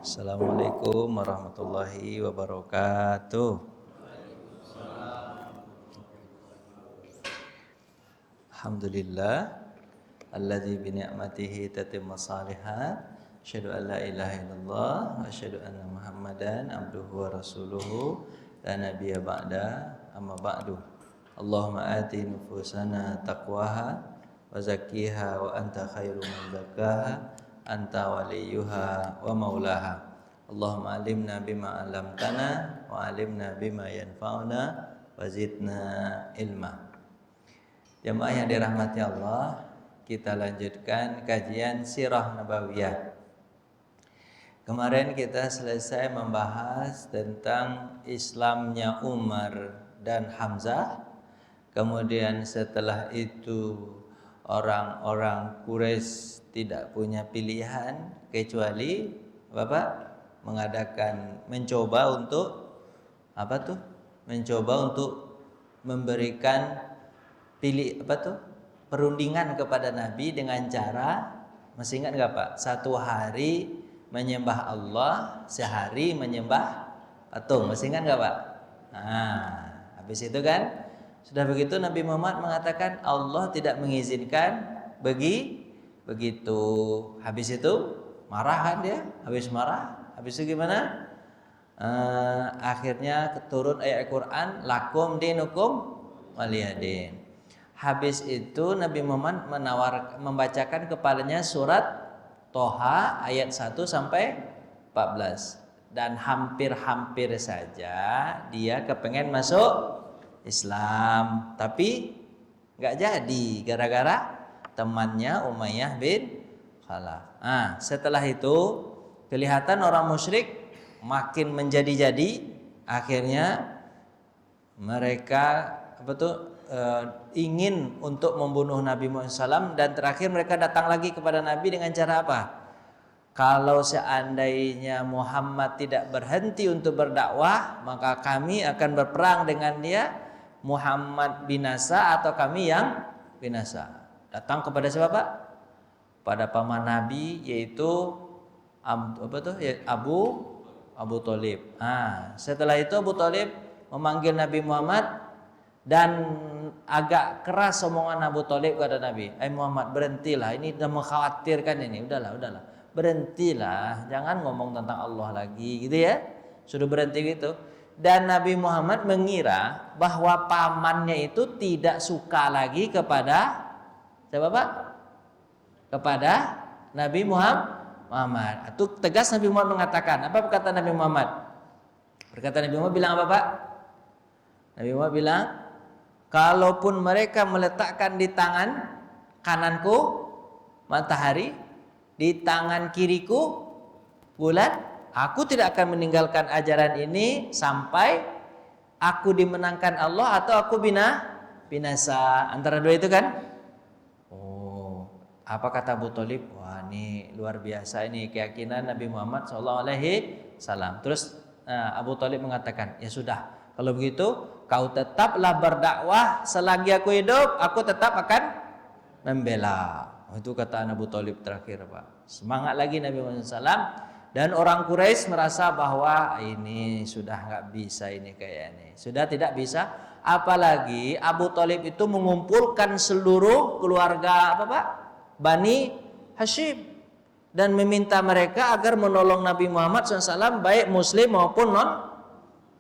Assalamualaikum warahmatullahi wabarakatuh. Alhamdulillah alladzi bi ni'matihi tatimmu shalihat. Asyhadu an la ilaha illallah wa asyhadu anna Muhammadan abduhu wa rasuluhu la nabiyya ba'da amma ba'du. Allahumma ati nufusana taqwaha wa zakkiha wa anta khairu man zakkaha anta waliyuha wa maulaha. Allahumma alimna bima 'allamtana wa alimna bima yanfa'una wa zidna ilma. Jemaah yang dirahmati Allah, kita lanjutkan kajian Sirah Nabawiyah. Kemarin kita selesai membahas tentang Islamnya Umar dan Hamzah. Kemudian setelah itu orang-orang Quraisy tidak punya pilihan kecuali mencoba untuk memberikan perundingan kepada Nabi dengan cara, masih ingat nggak Pak? Satu hari menyembah Allah, sehari menyembah patung, masih ingat nggak Pak? Nah, habis itu kan sudah begitu Nabi Muhammad mengatakan Allah tidak mengizinkan begitu. Habis itu marah kan dia, habis itu gimana? Akhirnya turun ayat Al-Quran, lakum dinukum waliyadin. Habis itu Nabi Muhammad membacakan kepadanya surat Toha ayat 1 sampai 14. Dan hampir-hampir saja dia kepengen masuk Islam, tapi nggak jadi gara-gara temannya Umayyah bin Khalaf. Setelah itu kelihatan orang musyrik makin menjadi-jadi. Akhirnya mereka ingin untuk membunuh Nabi Muhammad SAW, dan terakhir mereka datang lagi kepada Nabi dengan cara apa? Kalau seandainya Muhammad tidak berhenti untuk berdakwah, maka kami akan berperang dengan dia. Muhammad binasa atau kami yang binasa. Datang kepada siapa Pak? Pada paman Nabi, yaitu Abu Thalib. Setelah itu Abu Thalib memanggil Nabi Muhammad dan agak keras omongan Abu Thalib kepada Nabi. Muhammad, berhentilah, ini sudah mengkhawatirkan ini. Udahlah, berhentilah, jangan ngomong tentang Allah lagi, gitu ya. Sudah berhenti gitu. Dan Nabi Muhammad mengira bahwa pamannya itu tidak suka lagi kepada siapa Pak? Kepada Nabi Muhammad. Itu tegas Nabi Muhammad mengatakan. Apa perkataan Nabi Muhammad? Perkataan Nabi Muhammad bilang apa Pak? Nabi Muhammad bilang, kalaupun mereka meletakkan di tangan kananku matahari, di tangan kiriku bulan, aku tidak akan meninggalkan ajaran ini sampai aku dimenangkan Allah atau aku binasa. Antara dua itu kan? Apa kata Abu Thalib? Wah, ini luar biasa ini keyakinan Nabi Muhammad SAW. Terus Abu Thalib mengatakan, ya sudah, kalau begitu kau tetaplah berdakwah selagi aku hidup, aku tetap akan membela. Itu kata Abu Thalib terakhir Pak. Semangat lagi Nabi Muhammad SAW. Dan orang Quraisy merasa bahwa ini sudah nggak bisa, ini kayak ini sudah tidak bisa. Apalagi Abu Thalib itu mengumpulkan seluruh keluarga Bani Hashim dan meminta mereka agar menolong Nabi Muhammad SAW, baik Muslim maupun non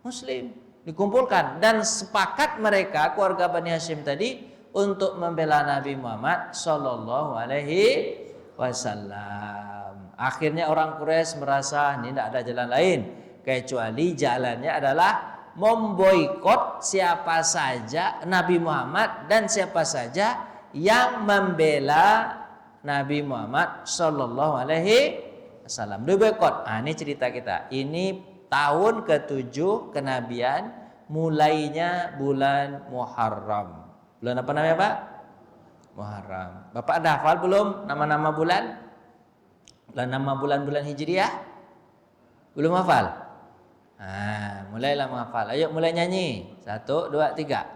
Muslim. Dikumpulkan dan sepakat mereka keluarga Bani Hashim tadi untuk membela Nabi Muhammad Sallallahu Alaihi Wasallam. Akhirnya orang Quraisy merasa ini tidak ada jalan lain kecuali jalannya adalah memboikot siapa saja Nabi Muhammad dan siapa saja yang membela Nabi Muhammad Sallallahu Alaihi Wasallam. Diboikot. Ini cerita kita. Ini tahun ke-7 kenabian, mulainya bulan Muharram. Bulan apa namanya Pak? Muharram. Bapak ada hafal belum nama-nama bulan? Nama bulan-bulan Hijriah? Belum hafal? Mulailah menghafal. Ayo mulai nyanyi. 1, 2, 3.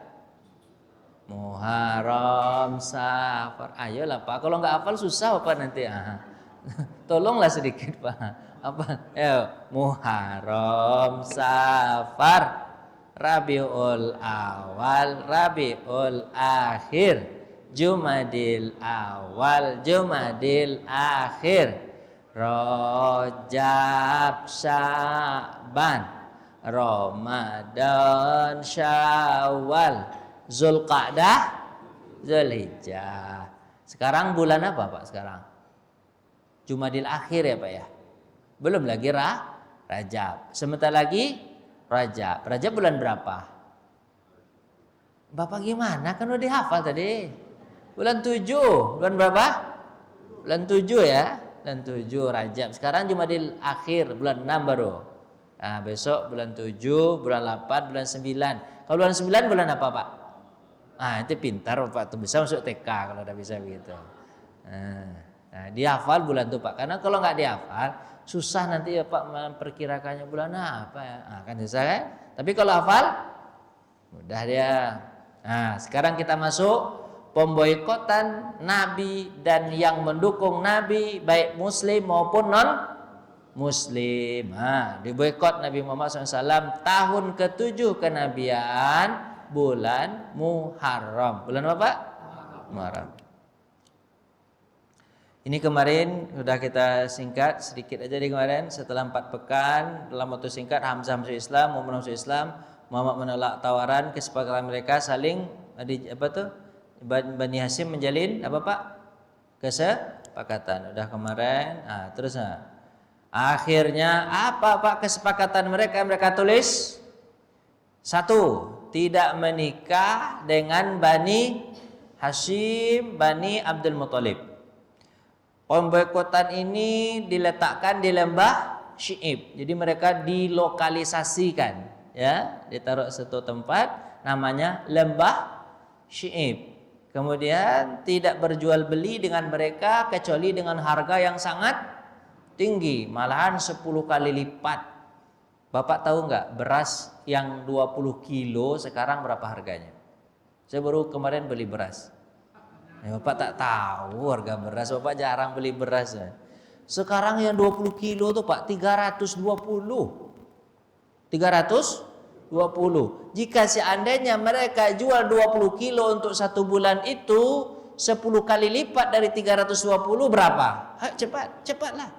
Muharram, Safar. Ayolah Pak, kalau nggak hafal susah Pak nanti. Tolonglah sedikit Pak. Apa? Muharram, Safar, Rabiul Awal, Rabiul Akhir, Jumadil Awal, Jumadil Akhir, Rajab, Sya'ban, Ramadan, Syawal, Zulqa'dah, Zulhijjah. Sekarang bulan apa Pak sekarang? Jumadil Akhir ya Pak ya. Belum lagi Rajab. Sebentar lagi Rajab. Rajab bulan berapa? Bapak gimana? Kan udah dihafal tadi. Bulan 7. Bulan berapa? Bulan 7 ya. Bulan 7 Rajab. Sekarang Jumadil Akhir bulan 6 baru. Nah, besok bulan 7, bulan 8, bulan 9. Kalau bulan 9 bulan apa Pak? Ah, itu pintar Bapak tuh, bisa masuk TK kalau udah bisa begitu. Nah, dihafal bulan itu Pak. Karena kalau nggak dihafal susah nanti ya Pak memperkirakannya bulan apa ya. Nah, kan susah kan? Tapi kalau hafal mudah dia. Nah, sekarang kita masuk pemboikotan Nabi dan yang mendukung Nabi baik Muslim maupun non Muslim. Nah, diboikot Nabi Muhammad SAW tahun ke-7 kenabian bulan Muharram. Bulan apa Pak? Muharram. Ini kemarin sudah kita singkat sedikit aja di kemarin. Setelah 4 pekan dalam waktu singkat Hamzah masuk Islam, Muhammad masuk Islam, Muhammad menolak tawaran, kesepakatan mereka saling Bani Hashim menjalin apa Pak? Kesepakatan. Udah kemarin. Terus akhirnya apa Pak kesepakatan mereka? Mereka tulis 1, tidak menikah dengan Bani Hashim, Bani Abdul Muthalib. Pemboikotan ini diletakkan di lembah Syi'ib. Jadi mereka dilokalisasikan, ya, ditaruh satu tempat namanya lembah Syi'ib. Kemudian tidak berjual beli dengan mereka kecuali dengan harga yang sangat tinggi, malahan 10 kali lipat. Bapak tahu nggak beras yang 20 kilo sekarang berapa harganya? Saya baru kemarin beli beras. Ya, Bapak tak tahu harga beras, Bapak jarang beli beras ya. Sekarang yang 20 kilo tuh Pak 320. Jika seandainya mereka jual 20 kilo untuk 1 bulan itu 10 kali lipat dari 320 berapa? Cepatlah.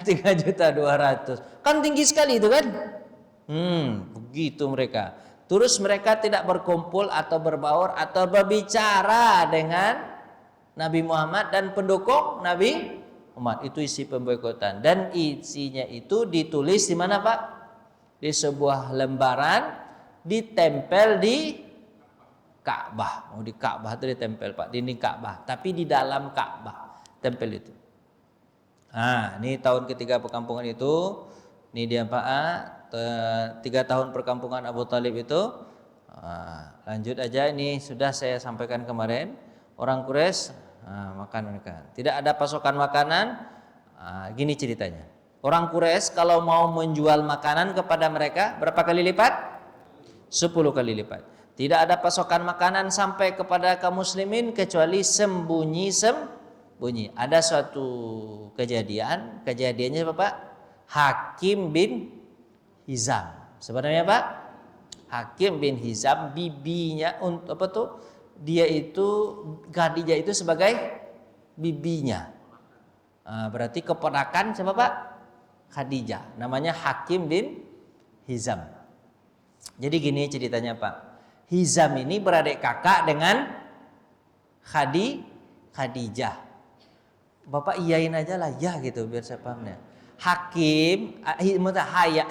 3.200.000. Kan tinggi sekali itu kan? Begitu mereka. Terus mereka tidak berkumpul atau berbaur atau berbicara dengan Nabi Muhammad dan pendukung Nabi Muhammad. Itu isi pemboikotan. Dan isinya itu ditulis di mana Pak? Di sebuah lembaran, ditempel di Ka'bah. Di Ka'bah itu ditempel Pak, dinding Ka'bah. Tapi di dalam Ka'bah tempel itu. Ini tahun ketiga perkampungan itu. Ini dia Pak. 3 tahun perkampungan Abu Thalib itu. Lanjut aja, ini sudah saya sampaikan kemarin. Orang Quraisy makan mereka. Tidak ada pasokan makanan. Gini ceritanya. Orang Quraisy kalau mau menjual makanan kepada mereka berapa kali lipat? 10 kali lipat. Tidak ada pasokan makanan sampai kepada kaum muslimin kecuali sembunyi. Ada suatu kejadiannya Bapak, Hakim bin Hizam. Sebenarnya Pak, Hakim bin Hizam bibinya dia itu Khadijah itu sebagai bibinya. Berarti keponakan siapa Pak? Khadijah. Namanya Hakim bin Hizam. Jadi gini ceritanya Pak. Hizam ini beradik kakak dengan Khadijah. Bapak iyain aja lah ya gitu biar saya pahamnya. Hakim,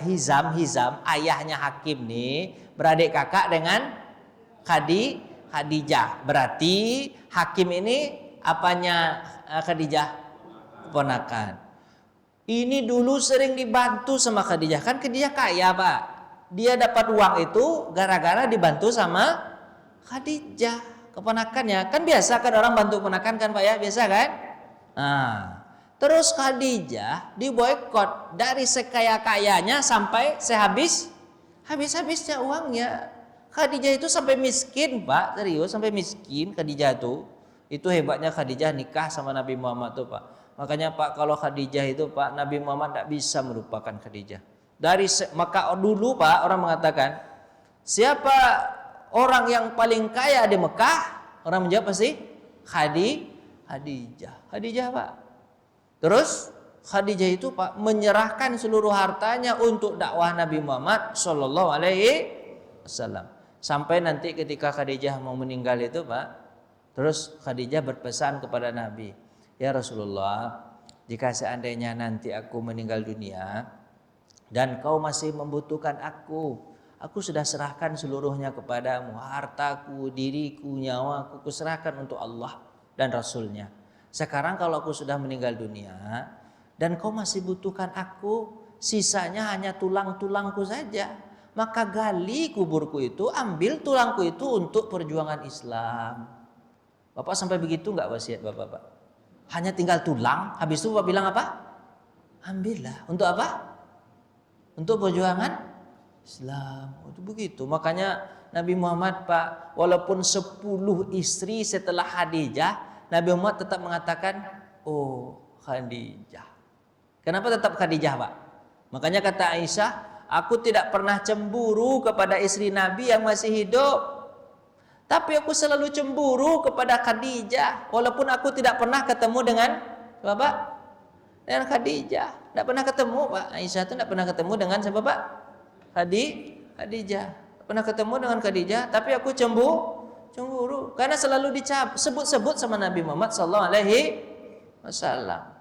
Hizam, ayahnya Hakim nih beradik kakak dengan Khadijah. Berarti Hakim ini apanya Khadijah? Keponakan. Ini dulu sering dibantu sama Khadijah. Kan Khadijah kaya Pak. Dia dapat uang itu gara-gara dibantu sama Khadijah. Keponakannya. Kan biasa kan orang bantu keponakan kan Pak ya? Biasa kan? Terus Khadijah diboikot dari sekaya-kayanya sampai habis-habisnya uangnya. Khadijah itu sampai miskin Pak, serius sampai miskin Khadijah itu. Itu hebatnya Khadijah nikah sama Nabi Muhammad tuh Pak. Makanya Pak, kalau Khadijah itu Pak, Nabi Muhammad tidak bisa melupakan Khadijah. Maka dulu Pak, orang mengatakan, siapa orang yang paling kaya di Mekah? Orang menjawab pasti Khadijah. Khadijah Pak. Terus Khadijah itu Pak menyerahkan seluruh hartanya untuk dakwah Nabi Muhammad Shallallahu Alaihi Wasallam. Sampai nanti ketika Khadijah mau meninggal itu Pak, terus Khadijah berpesan kepada Nabi, ya Rasulullah, jika seandainya nanti aku meninggal dunia dan kau masih membutuhkan aku sudah serahkan seluruhnya kepadamu, hartaku, diriku, nyawaku, kuserahkan untuk Allah dan Rasulnya. Sekarang kalau aku sudah meninggal dunia dan kau masih butuhkan aku, sisanya hanya tulang-tulangku saja, maka gali kuburku itu, ambil tulangku itu untuk perjuangan Islam. Bapak sampai begitu nggak wasiat bapak? Hanya tinggal tulang, habis itu bapak bilang apa? Ambillah. Untuk apa? Untuk perjuangan Islam. Itu begitu. Makanya Nabi Muhammad Pak, walaupun 10 istri setelah Khadijah, Nabi Muhammad tetap mengatakan, oh Khadijah. Kenapa tetap Khadijah Pak? Makanya kata Aisyah, aku tidak pernah cemburu kepada istri Nabi yang masih hidup, tapi aku selalu cemburu kepada Khadijah. Walaupun aku tidak pernah ketemu dengan siapa? Dengan Khadijah. Tidak pernah ketemu Pak. Aisyah itu tidak pernah ketemu dengan siapa Pak? Khadijah. Tidak pernah ketemu dengan Khadijah, tapi aku cemburu karena selalu sebut-sebut sama Nabi Muhammad sallallahu alaihi wasallam.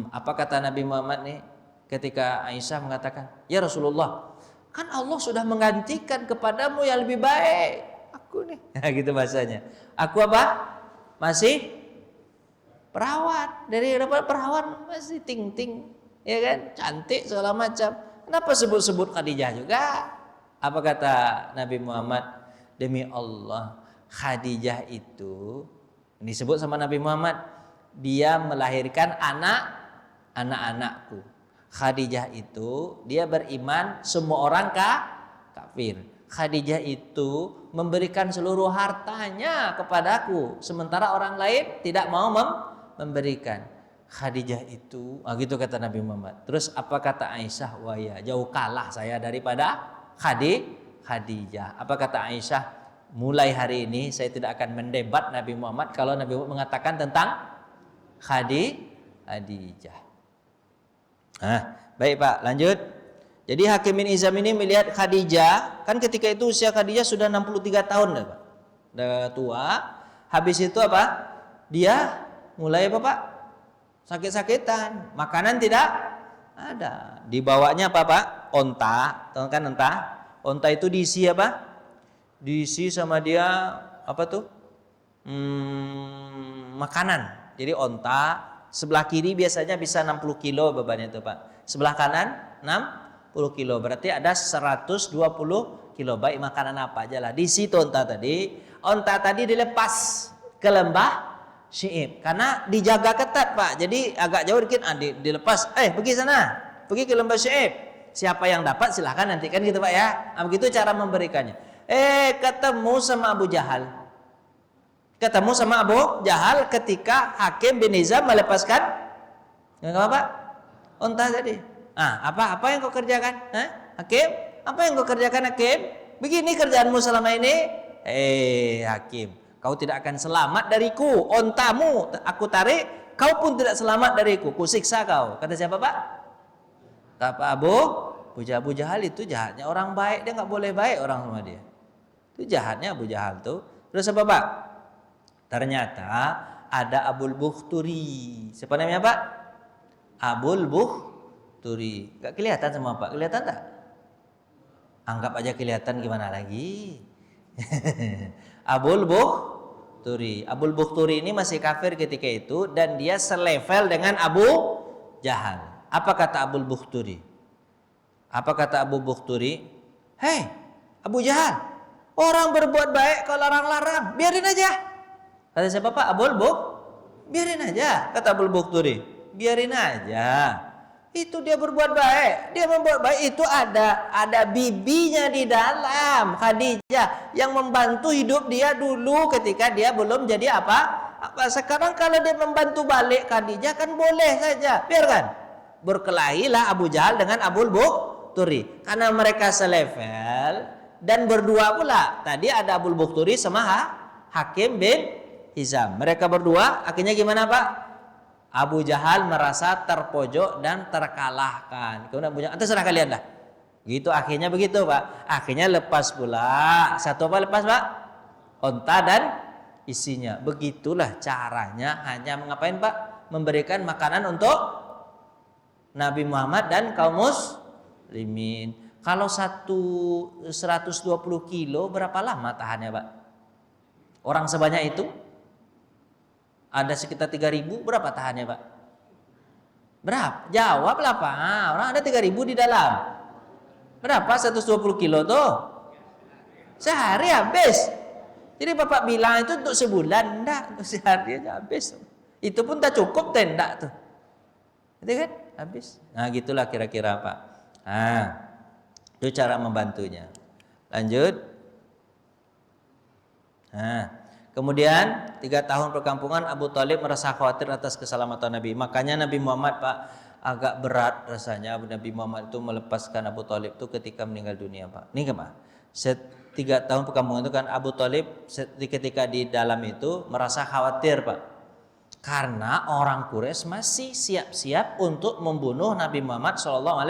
Apa kata Nabi Muhammad nih ketika Aisyah mengatakan, "Ya Rasulullah, kan Allah sudah menggantikan kepadamu yang lebih baik." Aku nih, gitu bahasanya. Aku apa? Masih perawat. Dari perawan masih ting-ting, ya kan? Cantik segala macam. Kenapa sebut-sebut Khadijah juga? Apa kata Nabi Muhammad? Demi Allah, Khadijah itu disebut sama Nabi Muhammad, dia melahirkan anak-anakku. Khadijah itu dia beriman semua orang kafir. Khadijah itu memberikan seluruh hartanya kepadaku, sementara orang lain tidak mau memberikan. Khadijah itu, gitu kata Nabi Muhammad. Terus apa kata Aisyah? Wah ya, jauh kalah saya daripada Khadijah. Apa kata Aisyah? Mulai hari ini saya tidak akan mendebat Nabi Muhammad kalau Nabi Muhammad mengatakan tentang Khadijah. Baik Pak, lanjut. Jadi Hakim bin Hizam ini melihat Khadijah, kan ketika itu usia Khadijah sudah 63 tahun Pak. Udah tua. Habis itu apa? Dia mulai apa Pak? Sakit-sakitan. Makanan tidak ada. Dibawanya apa Pak? Onta, tahu kan onta? Onta itu diisi apa? Diisi sama dia apa tuh? Makanan. Jadi onta sebelah kiri biasanya bisa 60 kilo bebannya itu Pak. Sebelah kanan 60 kilo. Berarti ada 120 kilo. Baik makanan apa aja lah. Di situ onta tadi. Onta tadi dilepas ke lembah Syi'ib. Karena dijaga ketat Pak. Jadi agak jauh dikit dilepas. Pergi sana. Pergi ke lembah Syi'ib. Siapa yang dapat silahkan nanti kan gitu Pak ya. Begitu cara memberikannya. Ketemu sama Abu Jahal. Ketemu sama Abu Jahal ketika Hakim bin Hizam melepaskan apa? Onta tadi. Apa yang kau kerjakan? Hakim? Apa yang kau kerjakan Hakim? Begini kerjaanmu selama ini. Hakim, kau tidak akan selamat dariku. Ontamu aku tarik, kau pun tidak selamat dariku. Kusiksa kau. Kata siapa Pak? Kata Abu Jahal itu jahatnya orang baik, dia nggak boleh baik orang sama dia. Itu jahatnya Abu Jahal tuh. Terus apa Pak? Ternyata ada Abul Bukhturi. Siapa namanya Pak? Abul Bukhturi. Gak kelihatan sama Pak? Kelihatan tak? Anggap aja kelihatan, gimana lagi? Abul Bukhturi. Abul Bukhturi ini masih kafir ketika itu dan dia selevel dengan Abu Jahal. Apa kata Abul Bukhturi? Apa kata Abu Bukhturi? Hei Abu Jahal, orang berbuat baik kalau larang-larang, biarin aja. Kata siapa Pak? Abul biarin aja. Kata Abul Bukhturi, biarin aja. Itu dia berbuat baik. Dia membuat baik itu ada bibinya di dalam, Khadijah, yang membantu hidup dia dulu ketika dia belum jadi apa? Apa sekarang kalau dia membantu balik Khadijah kan boleh saja, biarkan. Berkelahilah Abu Jahal dengan Abul Bukhturi karena mereka selevel dan berdua pula. Tadi ada Abul Bukhturi sama Hakim bin Hizam. Mereka berdua akhirnya gimana Pak? Abu Jahal merasa terpojok dan terkalahkan. Kemudian Abu Jahal, terserah kalian dah. Gitu akhirnya begitu Pak. Akhirnya lepas pula. Satu apa lepas Pak? Onta dan isinya. Begitulah caranya, hanya mengapain Pak? Memberikan makanan untuk Nabi Muhammad dan kaum muslimin. Kalau 120 kilo berapa lama tahannya Pak? Orang sebanyak itu? Ada sekitar 3.000, berapa tahannya Pak? Berapa? Jawablah Pak. Orang ada 3.000 di dalam. Berapa 120 kilo tuh? Sehari habis. Jadi Bapak bilang itu untuk sebulan, enggak, untuk sehari aja habis. Itu pun tak cukup tendak tuh. Itu kan habis. Nah, gitulah kira-kira Pak. Nah, itu cara membantunya. Lanjut. Nah, kemudian 3 tahun perkampungan Abu Thalib merasa khawatir atas keselamatan Nabi. Makanya Nabi Muhammad Pak agak berat rasanya Nabi Muhammad itu melepaskan Abu Thalib itu ketika meninggal dunia Pak. Ini kan Pak. 3 tahun perkampungan itu kan Abu Thalib ketika di dalam itu merasa khawatir Pak. Karena orang Quraisy masih siap-siap untuk membunuh Nabi Muhammad SAW.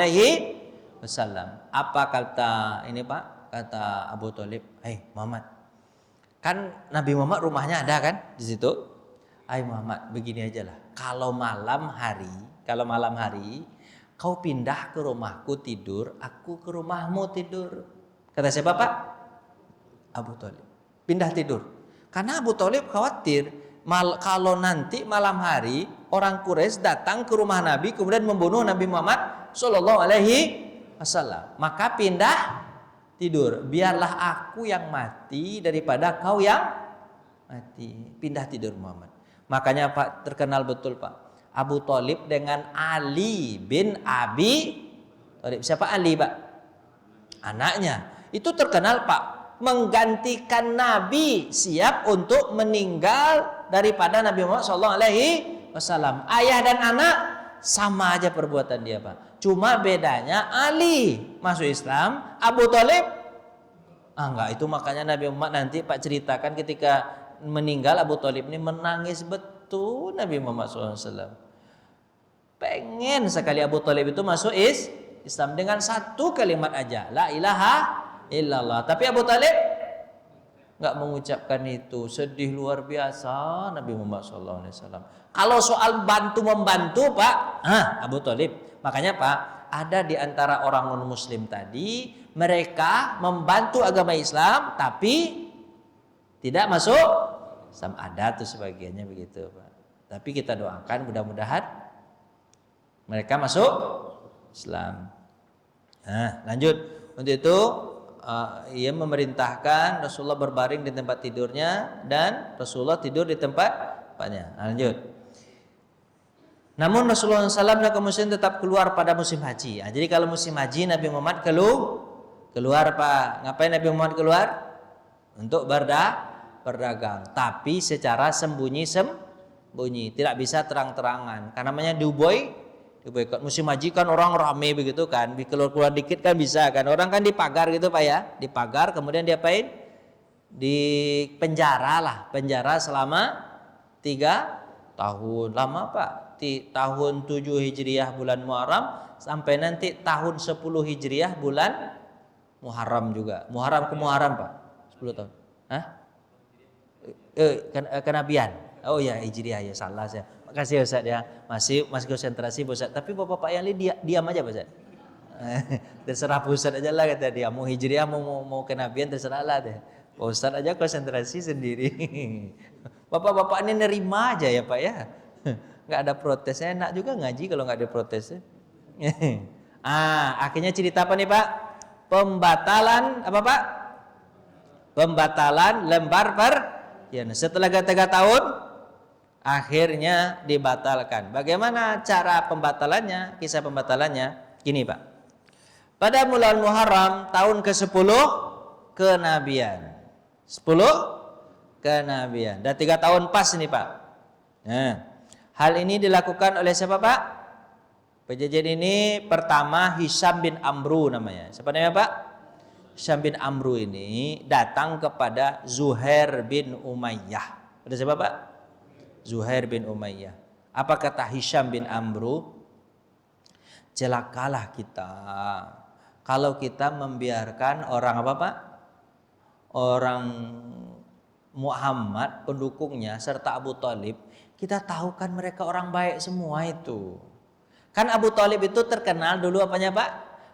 Apa kata ini Pak? Kata Abu Thalib, "Hei Muhammad, kan Nabi Muhammad rumahnya ada kan di situ. Hai Muhammad, begini aja lah. Kalau malam hari kau pindah ke rumahku tidur, aku ke rumahmu tidur." Kata siapa Pak? Abu Thalib. Pindah tidur. Karena Abu Thalib khawatir kalau nanti malam hari orang Quraisy datang ke rumah Nabi kemudian membunuh Nabi Muhammad sallallahu alaihi wasallam. Maka pindah tidur, biarlah aku yang mati daripada kau yang mati. Pindah tidur Muhammad. Makanya Pak terkenal betul Pak Abu Thalib dengan Ali bin Abi Thalib. Siapa Ali Pak? Anaknya. Itu terkenal Pak, menggantikan Nabi, siap untuk meninggal daripada Nabi Muhammad SAW. Ayah dan anak sama aja perbuatan dia Pak. Cuma bedanya Ali masuk Islam, Abu Thalib enggak. Itu makanya Nabi Muhammad nanti Pak ceritakan ketika meninggal Abu Thalib ini menangis betul Nabi Muhammad SAW. Pengen sekali Abu Thalib itu masuk Islam dengan satu kalimat aja, la ilaha illallah. Tapi Abu Thalib enggak mengucapkan itu. Sedih luar biasa Nabi Muhammad SAW. Kalau soal membantu Pak, Abu Thalib. Makanya Pak, ada di antara orang non muslim tadi, mereka membantu agama Islam tapi tidak masuk Islam. Ada tuh sebagiannya begitu Pak. Tapi kita doakan mudah-mudahan mereka masuk Islam. Nah, lanjut. Untuk itu ia memerintahkan Rasulullah berbaring di tempat tidurnya dan Rasulullah tidur di tempatnya. Nah, lanjut. Namun Rasulullah SAW dan kaum muslimin tetap keluar pada musim haji. Nah, jadi kalau musim haji Nabi Muhammad keluar Pak. Ngapain Nabi Muhammad keluar? Untuk berdagang. Tapi secara sembunyi, tidak bisa terang-terangan. Karena namanya diboykot. Musim haji kan orang rame begitu kan, keluar dikit kan bisa kan, orang kan dipagar gitu Pak ya, dipagar kemudian diapain, di penjara selama 3 tahun. Lama Pak, di tahun 7 Hijriah bulan Muharram sampai nanti tahun 10 Hijriah bulan Muharram juga. Muharram ke Muharram Pak, 10 tahun. Kenabian. Oh ya Hijriah ya, salah saya. Makasih Ustaz ya, masih konsentrasi Ustaz. Tapi bapak-bapak yang lain diam aja Ustaz. Terserah Ustaz aja lah kata dia. Mau Hijriah mau kenabian terserah lah deh. Ustaz aja konsentrasi sendiri. Bapak-bapak ini nerima aja ya Pak ya. Nggak ada protesnya, enak juga ngaji kalau nggak ada protesnya. Akhirnya cerita apa nih Pak? Pembatalan apa Pak? Pembatalan lembar perjanjian. Setelah 3 tahun akhirnya dibatalkan. Bagaimana cara pembatalannya? Kisah pembatalannya gini Pak. Pada bulan Muharram tahun ke-10 kenabian. 10 kenabian. Dan 3 tahun pas ini Pak. Nah, hal ini dilakukan oleh siapa Pak? Perjanjian ini pertama Hisham bin Amru namanya. Siapa namanya Pak? Hisham bin Amru ini datang kepada Zuhair bin Umayyah. Ada siapa Pak? Zuhair bin Umayyah. Apa kata Hisham bin Amru? Celakalah kita kalau kita membiarkan orang apa Pak? Orang Muhammad, pendukungnya serta Abu Thalib, kita tahu kan mereka orang baik semua itu. Kan Abu Thalib itu terkenal dulu apanya Pak?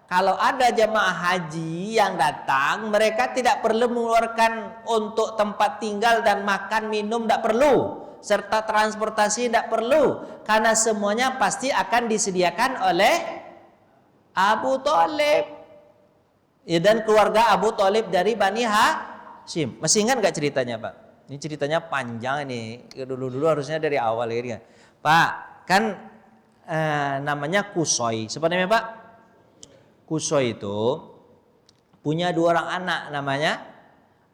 Kalau ada jemaah haji yang datang, mereka tidak perlu mengeluarkan untuk tempat tinggal dan makan minum, tidak perlu. Serta transportasi tidak perlu. Karena semuanya pasti akan disediakan oleh Abu Thalib. Ya, dan keluarga Abu Thalib dari Bani Hashim. Masih ingat gak ceritanya Pak? Ini ceritanya panjang ini. Dulu-dulu harusnya dari awal ya. Pak, kan namanya Qusay. Siapa namanya Pak? Qusay itu punya 2 orang anak namanya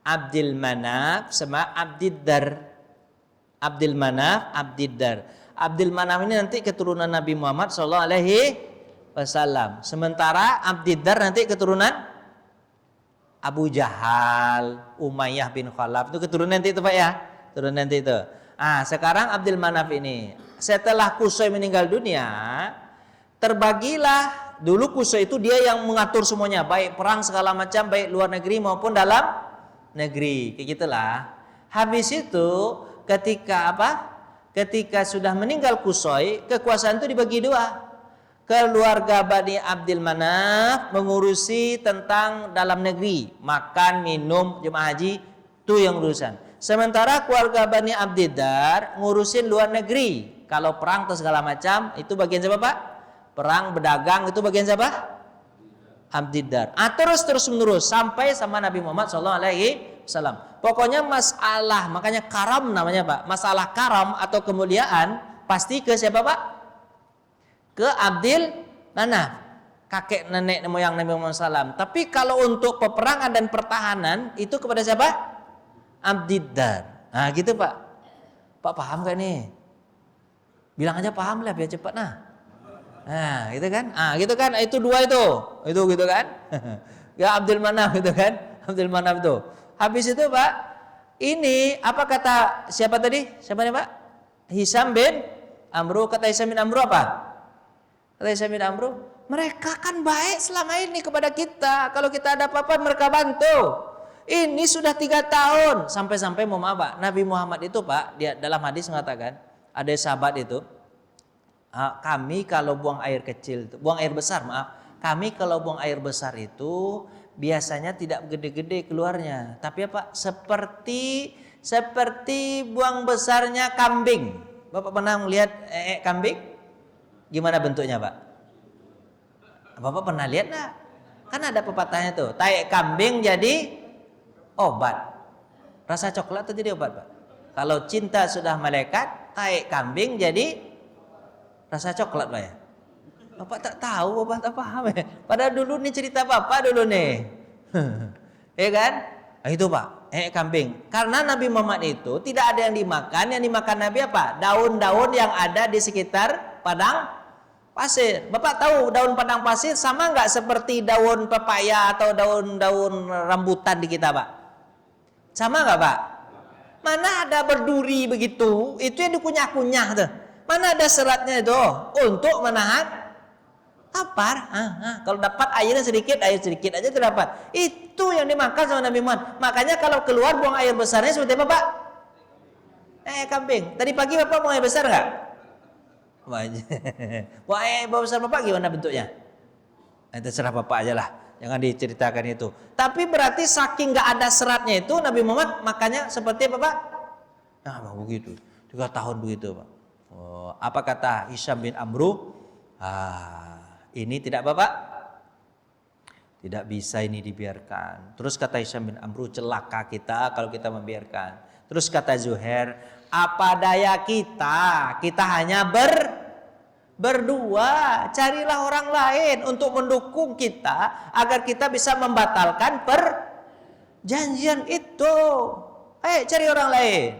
Abdul Manaf sama Abdiddar. Abdul Manaf, Abdiddar. Abdul Manaf ini nanti keturunan Nabi Muhammad SAW. Sementara Abdiddar nanti keturunan Abu Jahal, Umayyah bin Khalaf. Itu keturunan nanti itu Pak ya. Keturunan nanti itu. Sekarang Abdul Manaf ini setelah Qusay meninggal dunia, terbagilah. Dulu Qusay itu dia yang mengatur semuanya, baik perang segala macam, baik luar negeri maupun dalam negeri, kayak gitulah. Habis itu ketika apa? Ketika sudah meninggal Qusay, kekuasaan itu dibagi 2. Keluarga Bani Abdul Manaf mengurusi tentang dalam negeri, makan, minum, jemaah haji, itu yang urusan. Sementara keluarga Bani Abdiddar ngurusin luar negeri. Kalau perang atau segala macam, itu bagian siapa Pak? Perang, berdagang, itu bagian siapa? Abdiddar. Terus menerus sampai sama Nabi Muhammad SAW. Pokoknya masalah, makanya karam namanya Pak. Masalah karam atau kemuliaan pasti ke siapa Pak? Ke Abdul Manaf, kakek nenek moyang Nabi Muhammad SAW. Tapi kalau untuk peperangan dan pertahanan itu kepada siapa? Abdiddar. Gitu Pak. Pak paham gak nih? Bilang aja paham lah biar cepat gitu kan? Gitu kan? Itu 2 itu gitu kan? Ya Abdul Manaf itu kan? Abdul Manaf itu. Habis itu Pak, ini apa kata siapa tadi? Siapa nih Pak? Hisham bin Amru. Kata Hisham bin Amru apa? Kata Hisham bin Amru, mereka kan baik selama ini kepada kita. Kalau kita ada apa-apa mereka bantu. Ini sudah 3 tahun. Sampai-sampai mau maaf Pak, Nabi Muhammad itu Pak, dia dalam hadis mengatakan, ada sahabat itu, kami kalau buang air kecil, buang air besar kami kalau buang air besar itu biasanya tidak gede-gede keluarnya. Tapi apa? Seperti buang besarnya kambing. Bapak pernah melihat kambing? Gimana bentuknya Pak? Bapak pernah lihat enggak? Kan ada pepatahnya tuh, tai kambing jadi obat. Rasa coklat itu jadi obat Pak. Kalau cinta sudah malaikat, tai kambing jadi rasa coklat Pak ya. Bapak tak tahu, Bapak tak paham ya. Padahal dulu nih cerita Bapak dulu nih. Ya kan? Itu Pak, kambing. Karena Nabi Muhammad itu tidak ada yang dimakan Nabi apa? Daun-daun yang ada di sekitar padang pasir. Bapak tahu daun padang pasir sama nggak seperti daun pepaya atau daun-daun rambutan di kita Pak? Sama nggak Pak? Mana ada berduri begitu? Itu yang dikunyah-kunyah tuh. Mana ada seratnya itu untuk menahan lapar. Kalau dapat air sedikit aja terdapat. Itu yang dimakan sama Nabi Muhammad. Makanya kalau keluar buang air besarnya seperti apa Pak? Kambing. Tadi pagi Bapak buang air besar nggak? Buang air besar Bapak gimana bentuknya? Terserah Bapak aja lah. Jangan diceritakan itu. Tapi berarti saking nggak ada seratnya itu Nabi Muhammad makanya seperti apa Pak? Begitu. 3 tahun begitu Pak. Apa kata Hisham bin Amru? Ini tidak Bapak? Tidak bisa ini dibiarkan. Terus kata Hisham bin Amru, celaka kita kalau kita membiarkan. Terus kata Zuhair, apa daya kita hanya berdua. Carilah orang lain untuk mendukung kita agar kita bisa membatalkan perjanjian itu. Cari orang lain.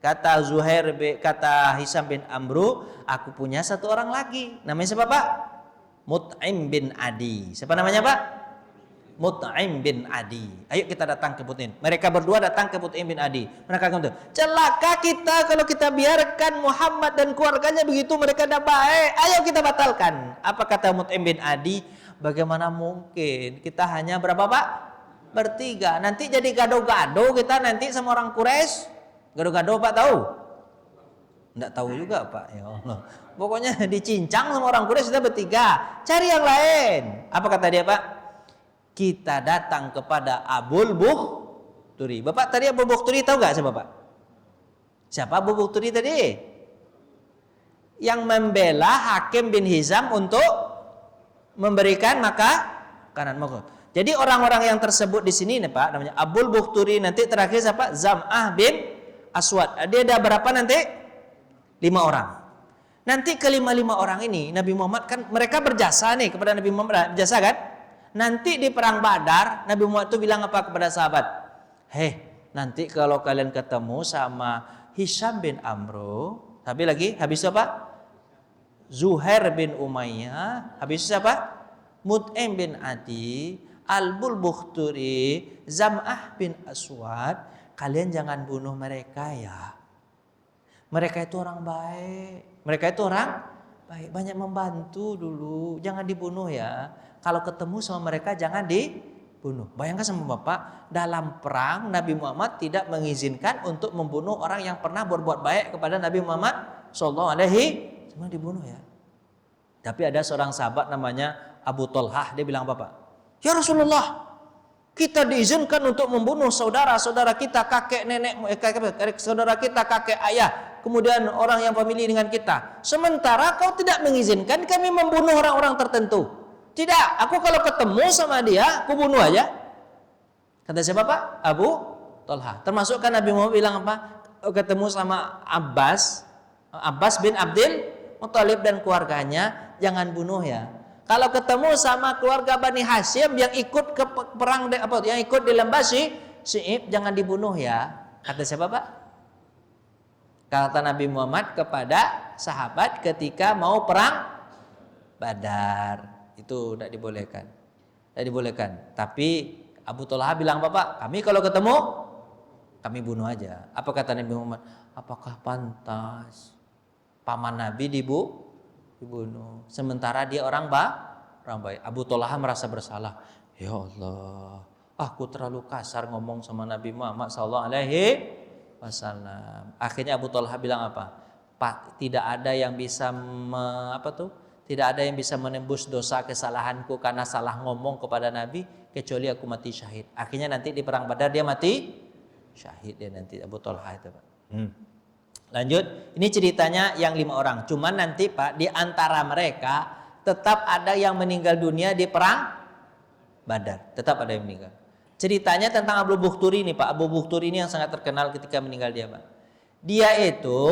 Kata kata Hisam bin Amru, aku punya satu orang lagi. Namanya siapa, Pak? Mut'im bin Adi. Siapa namanya, Pak? Mut'im bin Adi. Ayo kita datang ke Mut'im. Mereka berdua datang ke Mut'im bin Adi. Mereka kata, celaka kita kalau kita biarkan Muhammad dan keluarganya begitu, mereka dah baik. Ayo kita batalkan. Apa kata Mut'im bin Adi? Bagaimana mungkin? Kita hanya berapa, Pak? Bertiga. Nanti jadi gado-gado kita nanti sama orang Quraisy. Gado-gado, Pak, tahu? Enggak tahu juga, Pak. Ya Allah. Pokoknya dicincang sama orang Quraisy sudah bertiga. Cari yang lain. Apa kata dia, Pak? Kita datang kepada Abul Bukhturi. Bapak tadi Abul Bukhturi tahu nggak siapa, Pak? Siapa Abul Bukhturi tadi? Yang membela Hakim bin Hizam untuk memberikan makanan mogok. Jadi orang-orang yang tersebut di sini nih, Pak, namanya Abul Bukhturi, nanti terakhir siapa? Zam'ah bin Aswad. Dia ada berapa nanti? 5 orang. Nanti kelima-lima orang ini Nabi Muhammad kan mereka berjasa nih kepada Nabi Muhammad, berjasa kan? Nanti di perang Badar Nabi Muhammad itu bilang apa kepada sahabat? Nanti kalau kalian ketemu sama Hisam bin Amru, habis apa? Zuhair bin Umayyah, habis siapa? Mut'im bin Adi, Albul Bukhturi, Zam'ah bin Aswad. Kalian jangan bunuh mereka ya. Mereka itu orang baik. Mereka itu orang baik, banyak membantu dulu. Jangan dibunuh ya. Kalau ketemu sama mereka jangan dibunuh. Bayangkan sama Bapak, dalam perang Nabi Muhammad tidak mengizinkan untuk membunuh orang yang pernah berbuat baik kepada Nabi Muhammad sallallahu alaihi wasallam, dibunuh ya. Tapi ada seorang sahabat namanya Abu Thalhah, dia bilang, Bapak, ya Rasulullah, kita diizinkan untuk membunuh saudara-saudara kita, kakek nenek, saudara kita, kakek ayah, kemudian orang yang famili dengan kita. Sementara kau tidak mengizinkan kami membunuh orang-orang tertentu. Tidak, aku kalau ketemu sama dia, aku bunuh aja. Kata siapa, Pak? Abu Thalhah. Termasuk kan Nabi Muhammad bilang apa? Ketemu sama Abbas bin Abdul Muthalib dan keluarganya, jangan bunuh ya. Kalau ketemu sama keluarga Bani Hashim yang ikut ke perang, yang ikut di lembah Si'ib, jangan dibunuh ya. Kata siapa, Pak? Kata Nabi Muhammad kepada sahabat ketika mau perang Badar. Itu tidak dibolehkan. Tidak dibolehkan. Tapi Abu Thalhah bilang, Bapak, kami kalau ketemu kami bunuh aja. Apa kata Nabi Muhammad? Apakah pantas paman Nabi dibunuh sementara dia orang baik? Abu Thalhah merasa bersalah. Ya Allah, aku terlalu kasar ngomong sama Nabi Muhammad sallallahu alaihi wasallam. Akhirnya Abu Thalhah bilang apa? Pak, tidak ada yang bisa tidak ada yang bisa menembus dosa kesalahanku karena salah ngomong kepada Nabi kecuali aku mati syahid. Akhirnya nanti di perang Badar dia mati syahid, dia nanti Abu Thalhah itu, Pak. Lanjut, ini ceritanya yang 5 orang. Cuman nanti, Pak, di antara mereka tetap ada yang meninggal dunia di perang Badar. Tetap ada yang meninggal. Ceritanya tentang Abu Bukhturi ini, Pak. Abu Bukhturi ini yang sangat terkenal ketika meninggal dia, Pak. Dia itu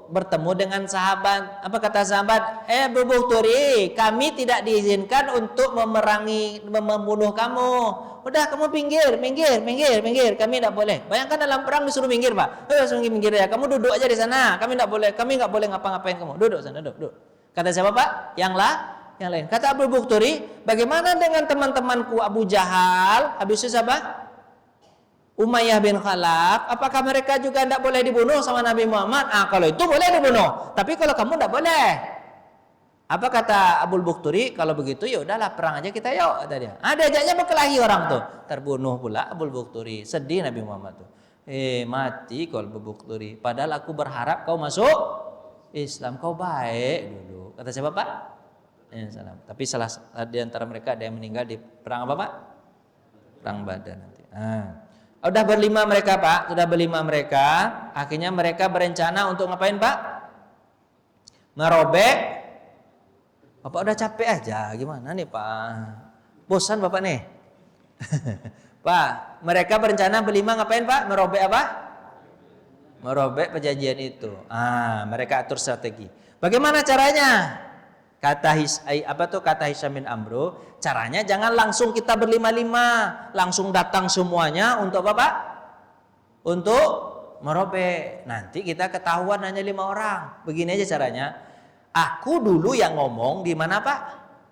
bertemu dengan sahabat. Apa kata sahabat? Abu Bukhturi, kami tidak diizinkan untuk membunuh kamu. Udah kamu minggir. Kami tidak boleh. Bayangkan dalam perang disuruh minggir, Pak. Minggir ya. Kamu duduk aja di sana. Kami nggak boleh ngapa-ngapain kamu. Duduk sana, duduk. Kata siapa, Pak? Yang lain. Kata Abu Bukhturi, bagaimana dengan teman-temanku Abu Jahal? Habis itu siapa? Umayyah bin Khalaf, apakah mereka juga tidak boleh dibunuh sama Nabi Muhammad? Kalau itu boleh dibunuh, tapi kalau kamu tidak boleh. Apa kata Abu Bukhturi? Kalau begitu ya udahlah perang aja kita yuk, kata dia. Diajaknya berkelahi orang tuh, terbunuh pula Abu Bukhturi. Sedih Nabi Muhammad tuh. Mati kau Abu Bukhturi. Padahal aku berharap kau masuk Islam, kau baik dulu. Kata siapa, Pak? Salam. Tapi salah di antara mereka ada yang meninggal di perang apa, Pak? Perang Badar nanti. Sudah berlima mereka, Pak. Sudah berlima mereka. Akhirnya mereka berencana untuk ngapain, Pak? Merobek. Bapak udah capek aja. Gimana nih, Pak? Bosan Bapak nih? Pak, mereka berencana berlima ngapain, Pak? Merobek apa? Merobek perjanjian itu. Mereka atur strategi. Bagaimana caranya? Kata Hisam bin Amru, caranya jangan langsung kita berlima-lima, langsung datang semuanya untuk apa, Pak? Untuk merobek. Nanti kita ketahuan hanya 5 orang. Begini aja caranya. Aku dulu yang ngomong di mana Pak?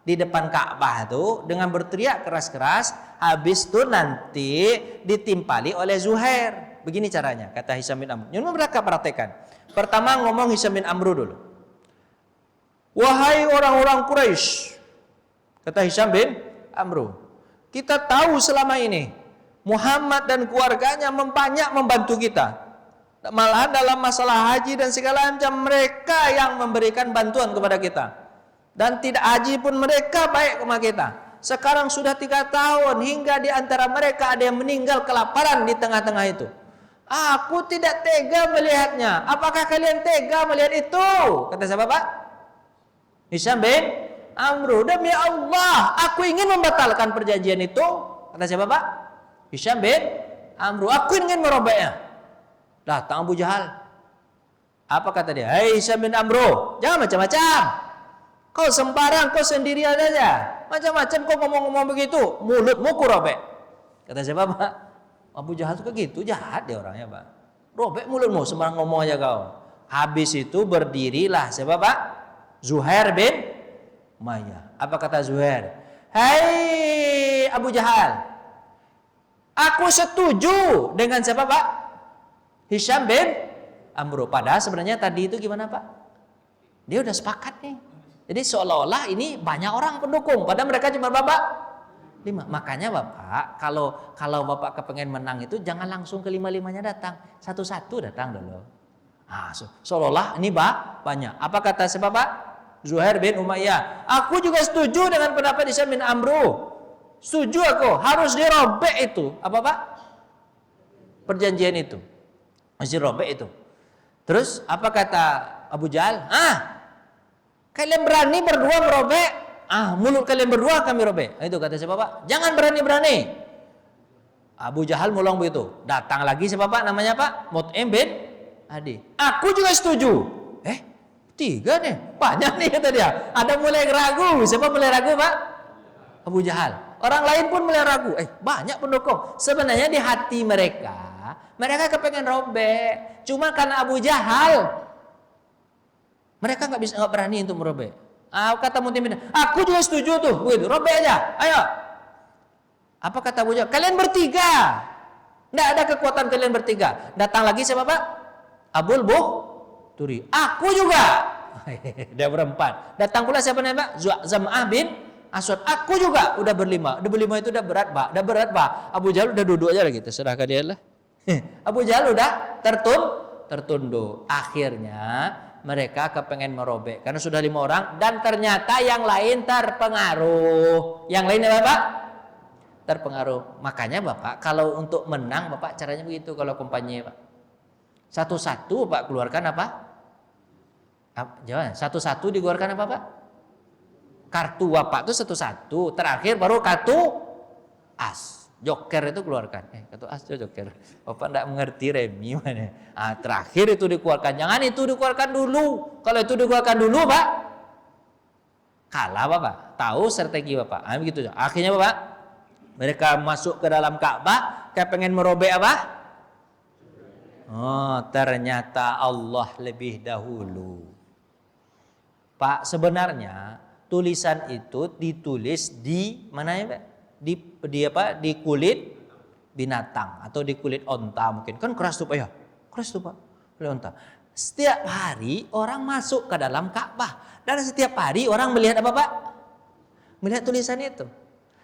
Di depan Ka'bah tuh dengan berteriak keras-keras. Habis itu nanti ditimpali oleh Zuhair. Begini caranya, kata Hisham bin Amr. Nyun mereka praktekan. Pertama ngomong Hisham bin Amr dulu. Wahai orang-orang Quraisy, kata Hisham bin Amr, kita tahu selama ini Muhammad dan keluarganya banyak membantu kita. Malahan dalam masalah haji dan segala macam mereka yang memberikan bantuan kepada kita. Dan tidak haji pun mereka baik kepada kita. Sekarang sudah 3 tahun hingga di antara mereka ada yang meninggal kelaparan di tengah-tengah itu. Aku tidak tega melihatnya. Apakah kalian tega melihat itu? Kata siapa Pak? Hisham bin Amr. Demi Allah, aku ingin membatalkan perjanjian itu. Kata siapa Pak? Hisham bin Amr. Aku ingin merobeknya. Datang Abu Jahal. Apa kata dia? Hei Hisham bin Amr, jangan macam-macam. Kau sembarang, kau sendirian aja. Macam-macam kau ngomong-ngomong begitu, mulutmu ku robek. Kata siapa Pak? Abu Jahal suka gitu, jahat dia orangnya Pak. Robek mulutmu, sembarang ngomong aja kau. Habis itu berdirilah siapa Pak? Zuhair bin Umayyah. Apa kata Zuhair? Hai Abu Jahal, aku setuju dengan siapa Pak? Hisham bin Amr. Padahal sebenarnya tadi itu gimana Pak? Dia udah sepakat nih. Jadi seolah-olah ini banyak orang pendukung, padahal mereka cuma Bapak 5. Makanya Bapak, kalau Bapak kepengen menang itu jangan langsung ke 5-5-nya datang, satu-satu datang dulu. Seolah-olah ini banyak. Apa kata siapa Pak? Zuhair bin Umayyah. Aku juga setuju dengan pendapat Hisham bin Amr. Setuju aku, harus dirobek itu. Apa Pak? Perjanjian itu. Harus dirobek itu. Terus apa kata Abu Jahal? Kalian berani berdua merobek? Mulut kalian berdua kami robek. Itu kata siapa Pak? Jangan berani-berani. Abu Jahal mulung begitu. Datang lagi siapa Pak? Namanya Pak? Mut'im bin Adi. Aku juga setuju. 3 nih. Banyak nih kata dia. Ada mulai ragu. Siapa mulai ragu Pak? Abu Jahal. Orang lain pun mulai ragu. Banyak pendukung. Sebenarnya di hati mereka kepengen robek. Cuma karena Abu Jahal, mereka nggak berani untuk merobek. Kata Mut'im bin, aku juga setuju tuh, begitu. Robek aja, ayo. Apa kata Abu Jahal? Kalian bertiga. Nggak ada kekuatan kalian bertiga. Datang lagi siapa Pak? Abul Turi. Aku juga. Dia berempat. Datang pula siapa namanya Pak? Zam'ah bin Aswad. Aku juga. Udah berlima. Udah berlima itu udah berat Pak. Udah berat Pak. Abu Jahal udah duduk aja lagi. Terserahkan dia lah. Abu Jahal udah tertunduk. Akhirnya mereka kepengen merobek karena sudah 5 orang dan ternyata yang lain terpengaruh. Yang lain apa Pak? Terpengaruh. Makanya Bapak kalau untuk menang Bapak caranya begitu kalau kampanye Pak. Satu-satu Bapak keluarkan apa? Jangan. Satu-satu dikeluarkan apa Pak? Kartu Bapak itu satu-satu. Terakhir baru kartu as. Joker itu keluarkan. Kartu as itu joker. Bapak enggak mengerti remi mana. Terakhir itu dikeluarkan. Jangan itu dikeluarkan dulu. Kalau itu dikeluarkan dulu Pak, kalah Bapak. Tahu strategi Bapak. Begitu. Akhirnya Bapak, mereka masuk ke dalam Ka'bah, kayak pengen merobek apa? Ternyata Allah lebih dahulu. Pak, sebenarnya tulisan itu ditulis di mana ya Pak? Di kulit binatang atau di kulit onta mungkin. Kan keras tuh Pak ya? Keras tuh Pak. Kulit onta. Setiap hari orang masuk ke dalam Ka'bah dan setiap hari orang melihat apa Pak? Melihat tulisan itu.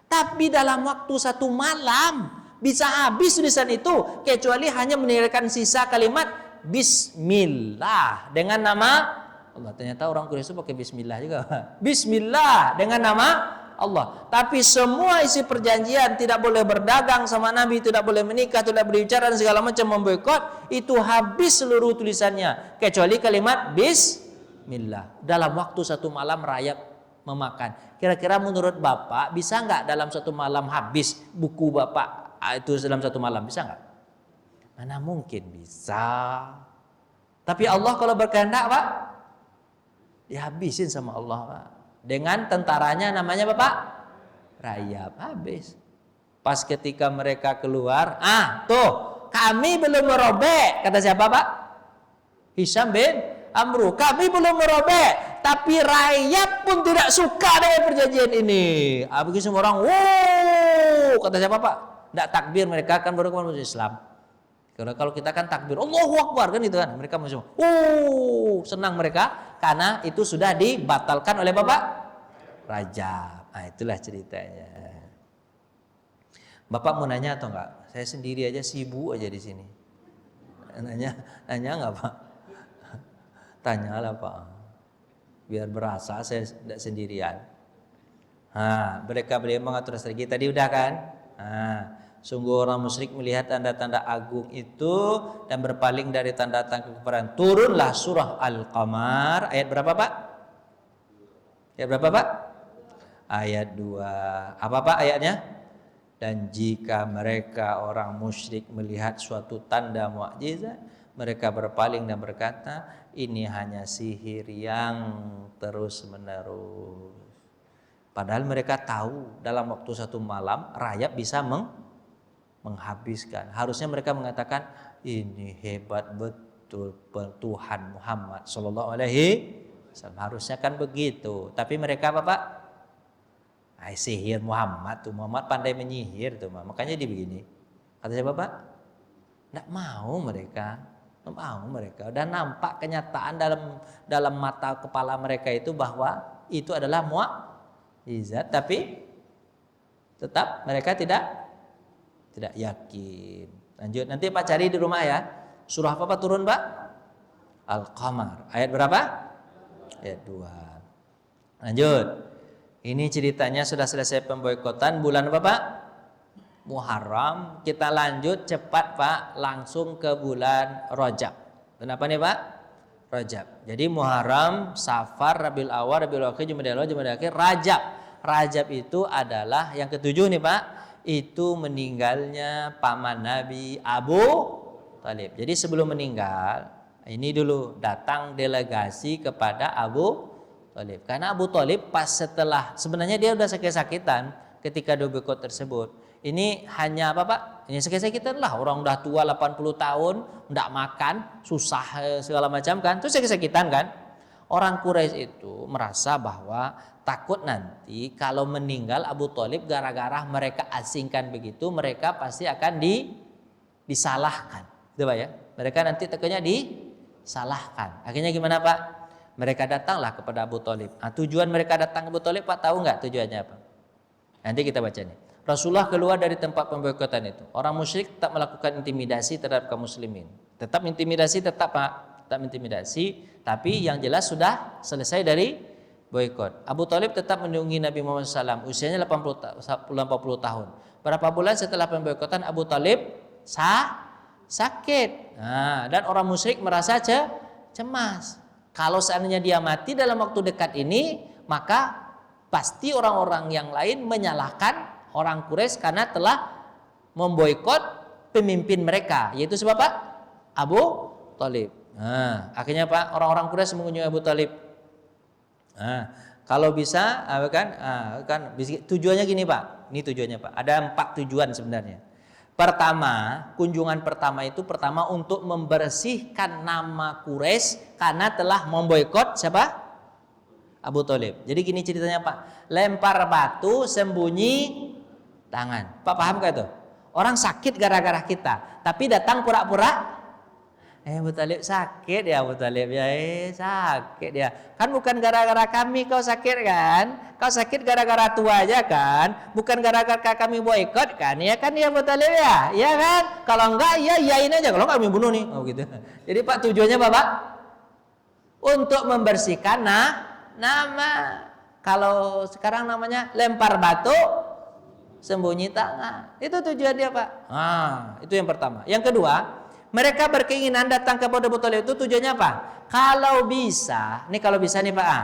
Tapi dalam waktu 1 malam bisa habis tulisan itu kecuali hanya meninggalkan sisa kalimat Bismillah dengan nama Allah. Ternyata orang Quraisy itu pakai Bismillah juga. Bismillah dengan nama Allah. Tapi semua isi perjanjian tidak boleh berdagang sama Nabi, tidak boleh menikah, tidak boleh bicara dan segala macam memboikot, itu habis seluruh tulisannya kecuali kalimat Bismillah. Dalam waktu 1 malam rayap memakan. Kira-kira menurut Bapak bisa nggak dalam 1 malam habis buku Bapak itu dalam 1 malam? Bisa nggak? Mana mungkin bisa. Tapi Allah kalau berkehendak Pak, dihabisin sama Allah Pak. Dengan tentaranya namanya Bapak rayap habis. Pas ketika mereka keluar, tuh kami belum merobek. Kata siapa Pak? Hisham bin Amru. Kami belum merobek, tapi rakyat pun tidak suka dengan perjanjian ini. Begitu semua orang, wow, kata siapa Pak? Tidak takbir, mereka akan baru masuk Islam. Karena kalau kita kan takbir, Allahu Akbar kan itu kan, mereka masuk, senang mereka karena itu sudah dibatalkan oleh Bapak Rajab. Nah, itulah ceritanya. Bapak mau nanya atau enggak? Saya sendiri aja sibuk aja di sini. Nanya enggak Pak? Tanyalah Pak. Biar berasa saya tidak sendirian. Mereka beliau mengatur strategi tadi udah kan? Sungguh orang musyrik melihat tanda-tanda agung itu dan berpaling dari tanda-tanda kekufuran. Turunlah surah Al-Qamar ayat berapa Pak? Ayat berapa Pak? Ayat 2. Apa Pak ayatnya? Dan jika mereka orang musyrik melihat suatu tanda mukjizat, mereka berpaling dan berkata, ini hanya sihir yang terus-menerus. Padahal mereka tahu dalam waktu satu malam rakyat bisa menghabiskan. Harusnya mereka mengatakan, ini hebat betul Tuhan Muhammad Sallallahu Alaihi Wasallam. Harusnya kan begitu. Tapi mereka apa Pak? Sihir Muhammad tuh, Muhammad pandai menyihir tuh, makanya begini. Kata siapa Pak? Nggak mau mereka, dan nampak kenyataan dalam mata kepala mereka itu bahwa itu adalah mukjizat, tapi tetap mereka tidak yakin. Lanjut, nanti Pak cari di rumah ya. Surah apa Pak turun Pak? Al-Qamar. Ayat berapa? Ayat 2. Lanjut. Ini ceritanya sudah selesai pemboikotan bulan apa Pak? Muharram. Kita lanjut cepat Pak, langsung ke bulan Rajab. Kenapa nih Pak? Rajab. Jadi Muharram, Safar, Rabiul Awal, Rabiul Akhir, Jumadil Awal, Jumadil Akhir, Rajab. Rajab itu adalah yang ketujuh nih Pak. Itu meninggalnya paman Nabi Abu Thalib. Jadi sebelum meninggal, ini dulu datang delegasi kepada Abu Thalib. Karena Abu Thalib pas setelah, sebenarnya dia udah sakit-sakitan ketika di boikot tersebut. Ini hanya apa Pak? Ini sakit-sakitan lah, orang udah tua 80 tahun, enggak makan, susah segala macam kan, terus sakit-sakitan kan. Orang Quraisy itu merasa bahwa takut nanti kalau meninggal Abu Thalib gara-gara mereka asingkan begitu, mereka pasti akan disalahkan. Gitu Pak ya. Mereka nanti takutnya disalahkan. Akhirnya gimana Pak? Mereka datanglah kepada Abu Thalib. Tujuan mereka datang ke Abu Thalib Pak tahu nggak tujuannya apa? Nanti kita baca nih. Rasulullah keluar dari tempat pemboikotan itu. Orang musyrik tetap melakukan intimidasi terhadap kaum muslimin. Tetap intimidasi tetap Pak, tetap intimidasi. Tapi yang jelas sudah selesai dari boikot. Abu Thalib tetap melindungi Nabi Muhammad SAW. Usianya 80 tahun. Berapa bulan setelah pemboikotan Abu Thalib sakit. Dan orang musyrik merasa cemas. Kalau seandainya dia mati dalam waktu dekat ini, maka pasti orang-orang yang lain menyalahkan orang Quraisy karena telah memboikot pemimpin mereka, yaitu siapa Pak? Abu Thalib. Akhirnya Pak, orang-orang Quraisy mengunjungi Abu Thalib. Kalau bisa, kan tujuannya gini Pak. Ini tujuannya Pak. Ada 4 tujuan sebenarnya. Pertama, kunjungan pertama itu untuk membersihkan nama Quraisy karena telah memboikot siapa? Abu Thalib. Jadi gini ceritanya Pak, lempar batu sembunyi tangan. Pak paham gak itu? Orang sakit gara-gara kita, tapi datang pura-pura Abu Thalib sakit ya, Abu Thalib ya, sakit ya. Kan bukan gara-gara kami kau sakit kan? Kau sakit gara-gara tua aja kan? Bukan gara-gara kami boikot kan? Ya kan ya Abu Thalib ya? Ya kan? Kalau enggak ya iyain aja, kalau enggak kami bunuh nih. Oh gitu. Jadi Pak tujuannya Bapak untuk membersihkan nama. Kalau sekarang namanya lempar batu sembunyi tangan. Itu tujuan dia Pak. Itu yang pertama. Yang kedua, mereka berkeinginan datang kepada Abu Thalib itu tujuannya apa? Kalau bisa nih Pak,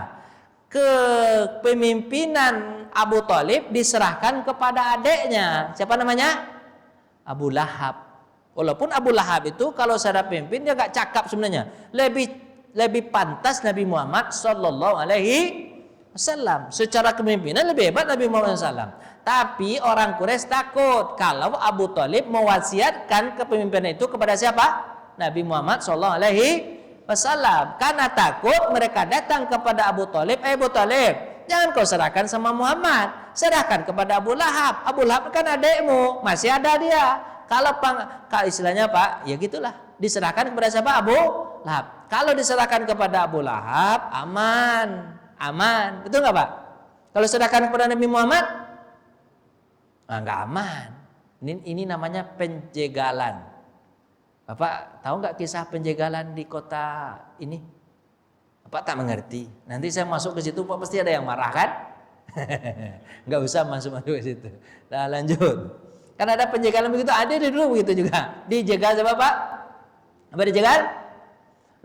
kepemimpinan Abu Thalib diserahkan kepada adiknya. Siapa namanya? Abu Lahab. Walaupun Abu Lahab itu kalau secara pemimpin dia gak cakap sebenarnya. Lebih pantas Nabi Muhammad Sallallahu Alaihi Wasallam. Secara kepemimpinan lebih hebat Nabi Muhammad SAW. Tapi orang Quraisy takut kalau Abu Thalib mewasiatkan kepemimpinan itu kepada siapa? Nabi Muhammad SAW. Karena takut mereka datang kepada Abu Thalib, Abu Thalib, jangan kau serahkan sama Muhammad, serahkan kepada Abu Lahab. Abu Lahab kan adekmu, masih ada dia. Kalau istilahnya Pak, ya gitulah, diserahkan kepada siapa? Abu Lahab. Kalau diserahkan kepada Abu Lahab, aman, betul nggak Pak? Kalau serahkan kepada Nabi Muhammad, nggak aman. Ini namanya penjegalan. Bapak tahu nggak kisah penjegalan di kota ini? Bapak tak mengerti. Nanti saya masuk ke situ, Pak pasti ada yang marah kan? Nggak usah masuk ke situ. Nah lanjut. Karena ada penjegalan begitu, ada dulu begitu juga. Dijegal siapa Pak? Apa dijegal?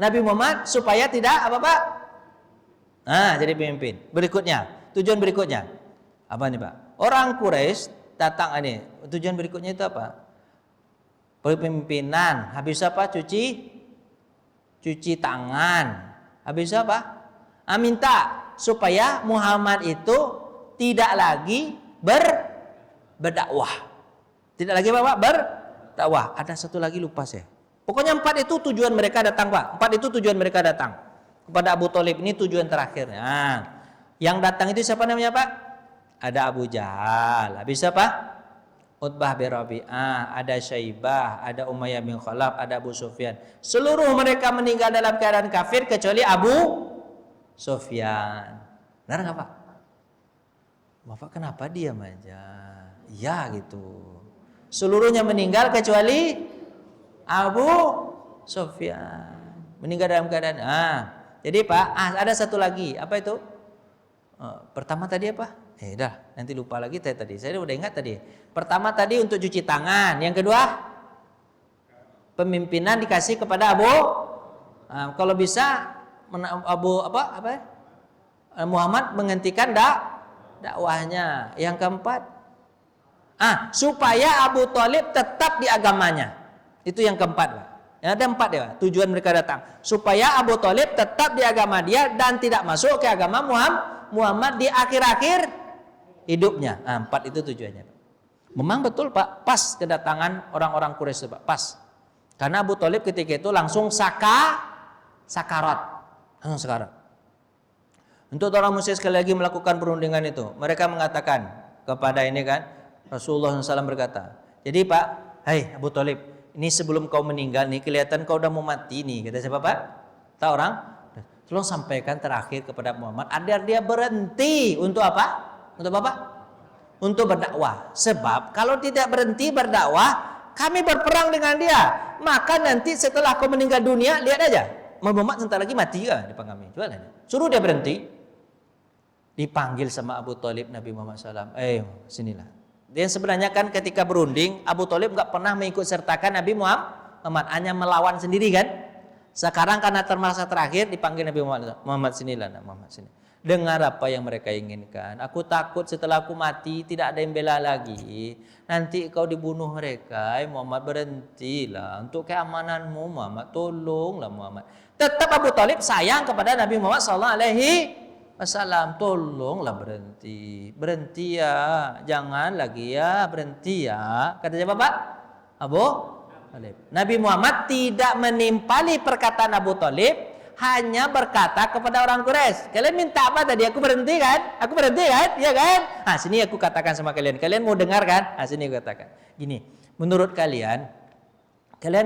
Nabi Muhammad supaya tidak apa Pak? Nah, jadi pemimpin. Berikutnya, tujuan berikutnya apa nih Pak? Orang Quraisy datang ini. Tujuan berikutnya itu apa? Pemimpinan. Habis apa? Cuci tangan. Habis apa? Minta supaya Muhammad itu tidak lagi berdakwah. Tidak lagi apa Pak? Berdakwah. Ada satu lagi lupa saya. Pokoknya 4 itu tujuan mereka datang Pak. 4 itu tujuan mereka datang. Kepada Abu Thalib ini tujuan terakhirnya. Yang datang itu siapa namanya Pak? Ada Abu Jahal. Habis apa? Utbah bin Rabi'ah, ada Syaibah, ada Umayyah bin Khalaf, ada Abu Sufyan. Seluruh mereka meninggal dalam keadaan kafir kecuali Abu Sufyan. Benar nggak Pak? Bapak kenapa diam aja? Iya gitu. Seluruhnya meninggal kecuali Abu Sufyan. Meninggal dalam keadaan. Jadi Pak, ada satu lagi. Apa itu? Pertama tadi apa? Dah, nanti lupa lagi tadi. Saya udah ingat tadi. Pertama tadi untuk cuci tangan. Yang kedua, pemimpinan dikasih kepada Abu. Kalau bisa Muhammad menghentikan dakwahnya. Yang keempat, supaya Abu Thalib tetap di agamanya. Itu yang keempat, Pak. Ada 4 ya, tujuan mereka datang. Supaya Abu Thalib tetap di agama dia dan tidak masuk ke agama Muhammad di akhir-akhir hidupnya. 4 itu tujuannya. Memang betul Pak, pas kedatangan orang-orang Quraisy Pak, pas. Karena Abu Thalib ketika itu langsung sakarat. Langsung sakarat. Untuk orang musyrik sekali lagi melakukan perundingan itu, mereka mengatakan kepada ini kan, Rasulullah SAW berkata, jadi Pak, hai Abu Thalib, ini sebelum kau meninggal nih, kelihatan kau udah mau mati nih. Kata siapa Pak? Tahu orang? Tolong sampaikan terakhir kepada Muhammad agar dia berhenti untuk apa? Untuk apa? Untuk berdakwah. Sebab kalau tidak berhenti berdakwah, kami berperang dengan dia. Maka nanti setelah kau meninggal dunia, lihat aja, Muhammad sebentar lagi mati ya depan kami. Coba lihat. Suruh dia berhenti. Dipanggil sama Abu Thalib Nabi Muhammad SAW. Sinilah. Dia sebenarnya kan ketika berunding, Abu Thalib nggak pernah mengikut sertakan Nabi Muhammad, hanya melawan sendiri kan. Sekarang karena termasa terakhir dipanggil Nabi Muhammad sinilah, Muhammad sini. Dengar apa yang mereka inginkan. Aku takut setelah aku mati tidak ada yang bela lagi. Nanti kau dibunuh mereka. Muhammad berhentilah untuk keamananmu Muhammad. Tolonglah Muhammad. Tetap Abu Thalib sayang kepada Nabi Muhammad SAW. Tolonglah berhenti ya, jangan lagi ya, berhenti ya. Kata siapa Pak? Abu Thalib. Nabi Muhammad tidak menimpali perkataan Abu Thalib, hanya berkata kepada orang Quraisy, kalian minta apa tadi? Aku berhenti kan? Aku berhenti kan? Iya kan? Sini aku katakan sama kalian. Kalian mau dengar kan? Sini aku katakan. Gini, menurut kalian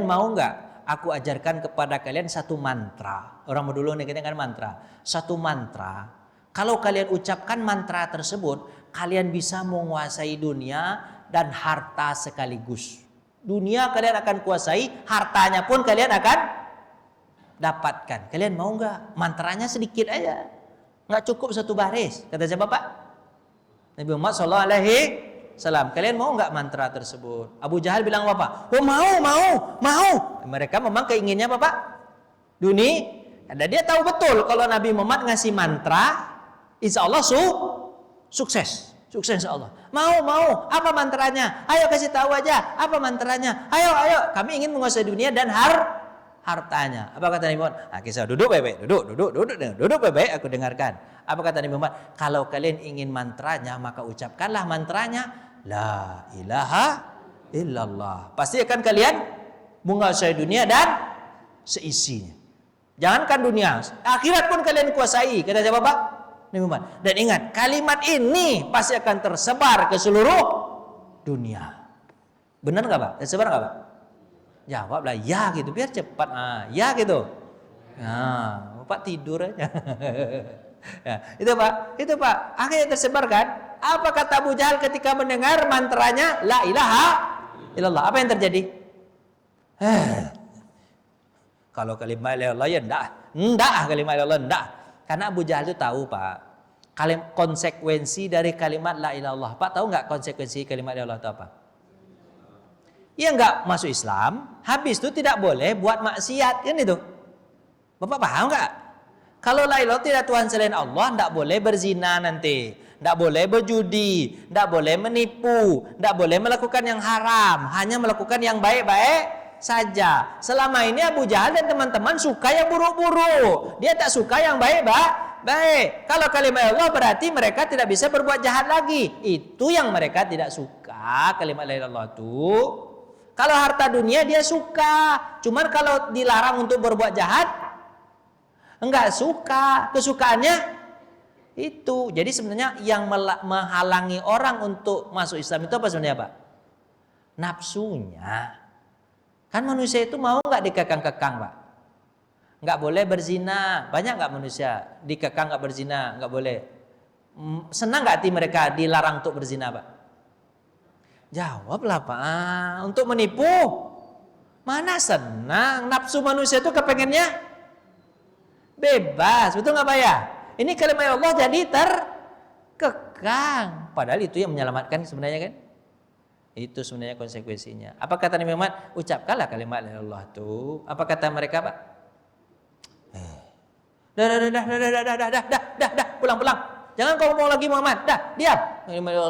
mau nggak aku ajarkan kepada kalian satu mantra? Orang dulu nih kita kan mantra. Satu mantra. Kalau kalian ucapkan mantra tersebut, kalian bisa menguasai dunia dan harta sekaligus. Dunia kalian akan kuasai, hartanya pun kalian akan dapatkan. Kalian mau nggak? Mantranya sedikit aja, nggak cukup satu baris. Kata siapa Pak? Nabi Muhammad SAW. Kalian mau nggak mantra tersebut? Abu Jahal bilang apa? Mau. Mereka memang keinginannya apa Pak? Dunia. Ada dia tahu betul kalau Nabi Muhammad ngasih mantra, insya Allah sukses insya Allah. Mau. Apa mantranya? Ayo kasih tahu aja. Apa mantranya? Ayo. Kami ingin menguasai dunia dan hartanya. Apa kata Nabi Muhammad? Nah, kisah duduk baik-baik, duduk baik-baik, aku dengarkan. Apa kata Nabi Muhammad? Kalau kalian ingin mantranya, maka ucapkanlah mantranya la ilaha illallah. Pasti akan kalian menguasai dunia dan seisinya. Jangankan dunia, akhirat pun kalian kuasai. Kata siapa Pak? Nabi Muhammad. Dan ingat, kalimat ini pasti akan tersebar ke seluruh dunia. Benar nggak Pak? Tersebar nggak Pak? Jawablah ya gitu, biar cepat. Ya gitu. Nah, Bapak tidur aja. Ya, itu Pak. Akhirnya tersebar kan? Apa kata Abu Jahal ketika mendengar mantranya la ilaha illallah? Apa yang terjadi? Kalau kalimat la ilaha illallah ya enggak kalimat la ilaha illallah enggak. Karena Abu Jahal itu tahu Pak, konsekuensi dari kalimat la ilaha illallah. Pak tahu nggak konsekuensi kalimat la ilaha illallah itu apa? Ya nggak masuk Islam, habis itu tidak boleh buat maksiat, kan itu. Bapak paham nggak? Kalau la ilaha illallah tidak Tuhan selain Allah, nggak boleh berzina nanti, nggak boleh berjudi, nggak boleh menipu, nggak boleh melakukan yang haram, hanya melakukan yang baik-baik saja. Selama ini Abu Jahal dan teman-teman suka yang buruk-buruk, dia tak suka yang baik. Kalau kalimat Allah berarti mereka tidak bisa berbuat jahat lagi. Itu yang mereka tidak suka, kalimat la ilaha illallah itu. Kalau harta dunia dia suka, cuman kalau dilarang untuk berbuat jahat, enggak suka. Kesukaannya itu. Jadi sebenarnya yang menghalangi orang untuk masuk Islam itu apa sebenarnya Pak? Nafsunya. Kan manusia itu mau enggak dikekang-kekang Pak? Enggak boleh berzina. Banyak enggak manusia dikekang enggak berzina, enggak boleh. Senang enggak hati mereka dilarang untuk berzina Pak? Jawablah Pak. Untuk menipu mana senang. Nafsu manusia itu kepengennya bebas. Betul nggak Pak ya? Ini kalimat Allah jadi terkekang. Padahal itu yang menyelamatkan sebenarnya kan. Itu sebenarnya konsekuensinya. Apa kata Nabi Muhammad? Ucapkanlah kalimat Allah itu. Apa kata mereka Pak? Dah, pulang. Jangan kau ngomong lagi Muhammad. Dah, diam.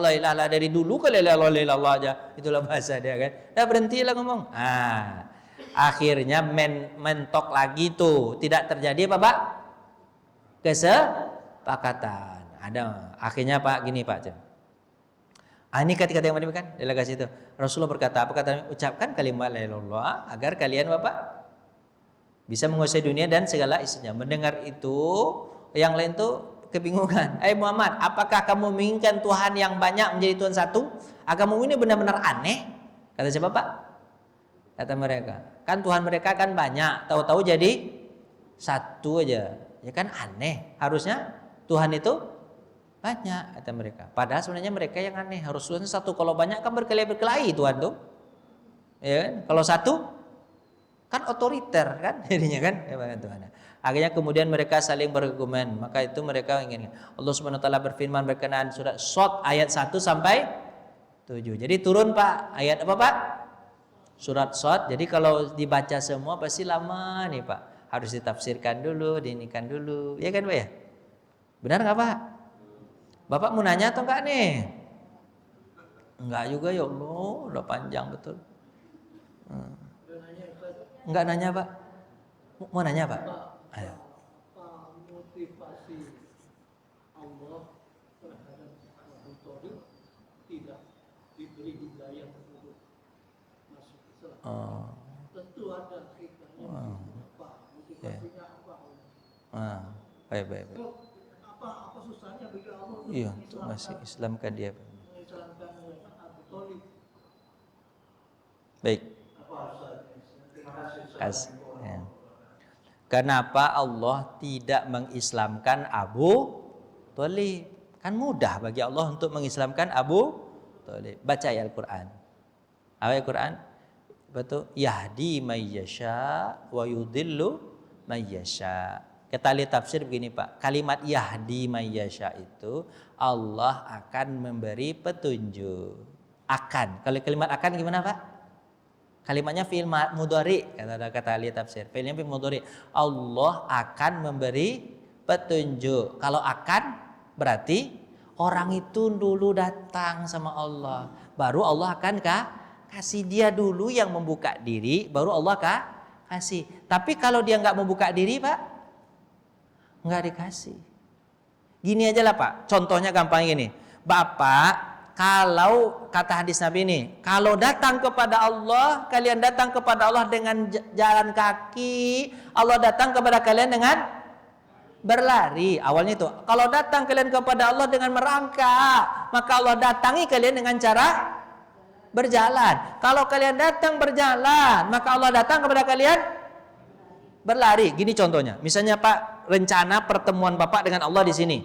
La ilaha dari dulu kali la ilaha illallah aja. Itulah bahasa dia kan. Dah berhentilah ngomong. Akhirnya mentok lagi tuh. Tidak terjadi apa Pak? Kesepakatan. Ada. Akhirnya Pak gini Pak. Ini kata-kata yang mana kan? Delegasi itu. Rasulullah berkata, apa kata? Ucapkan kalimat la ilaha illallah agar kalian Bapak bisa menguasai dunia dan segala isinya. Mendengar itu, yang lain tuh kebingungan. Muhammad, apakah kamu menginginkan Tuhan yang banyak menjadi Tuhan satu? Agamamu ini benar-benar aneh. Kata siapa Pak? Kata mereka. Kan Tuhan mereka kan banyak, tahu-tahu jadi satu aja. Ya kan aneh. Harusnya Tuhan itu banyak, kata mereka. Padahal sebenarnya mereka yang aneh. Harus Tuhan satu. Kalau banyak kan berkelahi Tuhan tuh. Ya kan? Kalau satu kan otoriter kan jadinya kan. Tuhan. Akhirnya kemudian mereka saling berargumen. Maka itu mereka ingin. Allah Subhanahu wa taala berfirman berkenaan surat Shad ayat 1 sampai 7. Jadi turun Pak, ayat apa Pak? Surat Shad. Jadi kalau dibaca semua pasti lama nih Pak. Harus ditafsirkan dulu, diinikan dulu. Ya kan Pak ya? Benar enggak Pak? Bapak mau nanya atau enggak nih? Enggak juga ya Allah, udah panjang betul. Enggak nanya Pak? Mau nanya Pak? Ayo. Motivasi Allah terhadap Abu Thalib tidak diberi hidayah untuk masuk Islam. Tentu ada hikmahnya. Pak, motivasinya apa? Baik. Apa susahnya bagi Allah? Iya, untuk masih Islamkan dia. Mengislamkan Abu Thalib. Baik. Terima kasih. Ya. Kenapa Allah tidak mengislamkan Abu Thalib? Kan mudah bagi Allah untuk mengislamkan Abu Thalib. Baca ayat Al-Quran. Ayat Al-Quran betul. Yahdi mayyasha wa yudhillu mayyasha. Kita lihat tafsir begini Pak. Kalimat yahdi mayyasha itu Allah akan memberi petunjuk. Akan. Kalau kalimat akan gimana Pak? Kalimatnya fi'il mudhari, kata ahli tafsir. Fi'ilnya fi'il mudhari. Allah akan memberi petunjuk. Kalau akan berarti orang itu dulu datang sama Allah, baru Allah akan kasih dia dulu yang membuka diri, baru Allah kasih. Tapi kalau dia nggak mau buka diri Pak, nggak dikasih. Gini aja lah Pak, contohnya gampang gini. Bapak, kalau kata hadis Nabi ini, kalau datang kepada Allah, kalian datang kepada Allah dengan jalan kaki, Allah datang kepada kalian dengan berlari. Awalnya itu, kalau datang kalian kepada Allah dengan merangkak, maka Allah datangi kalian dengan cara berjalan. Kalau kalian datang berjalan, maka Allah datang kepada kalian berlari. Gini contohnya, misalnya Pak, rencana pertemuan Bapak dengan Allah di sini.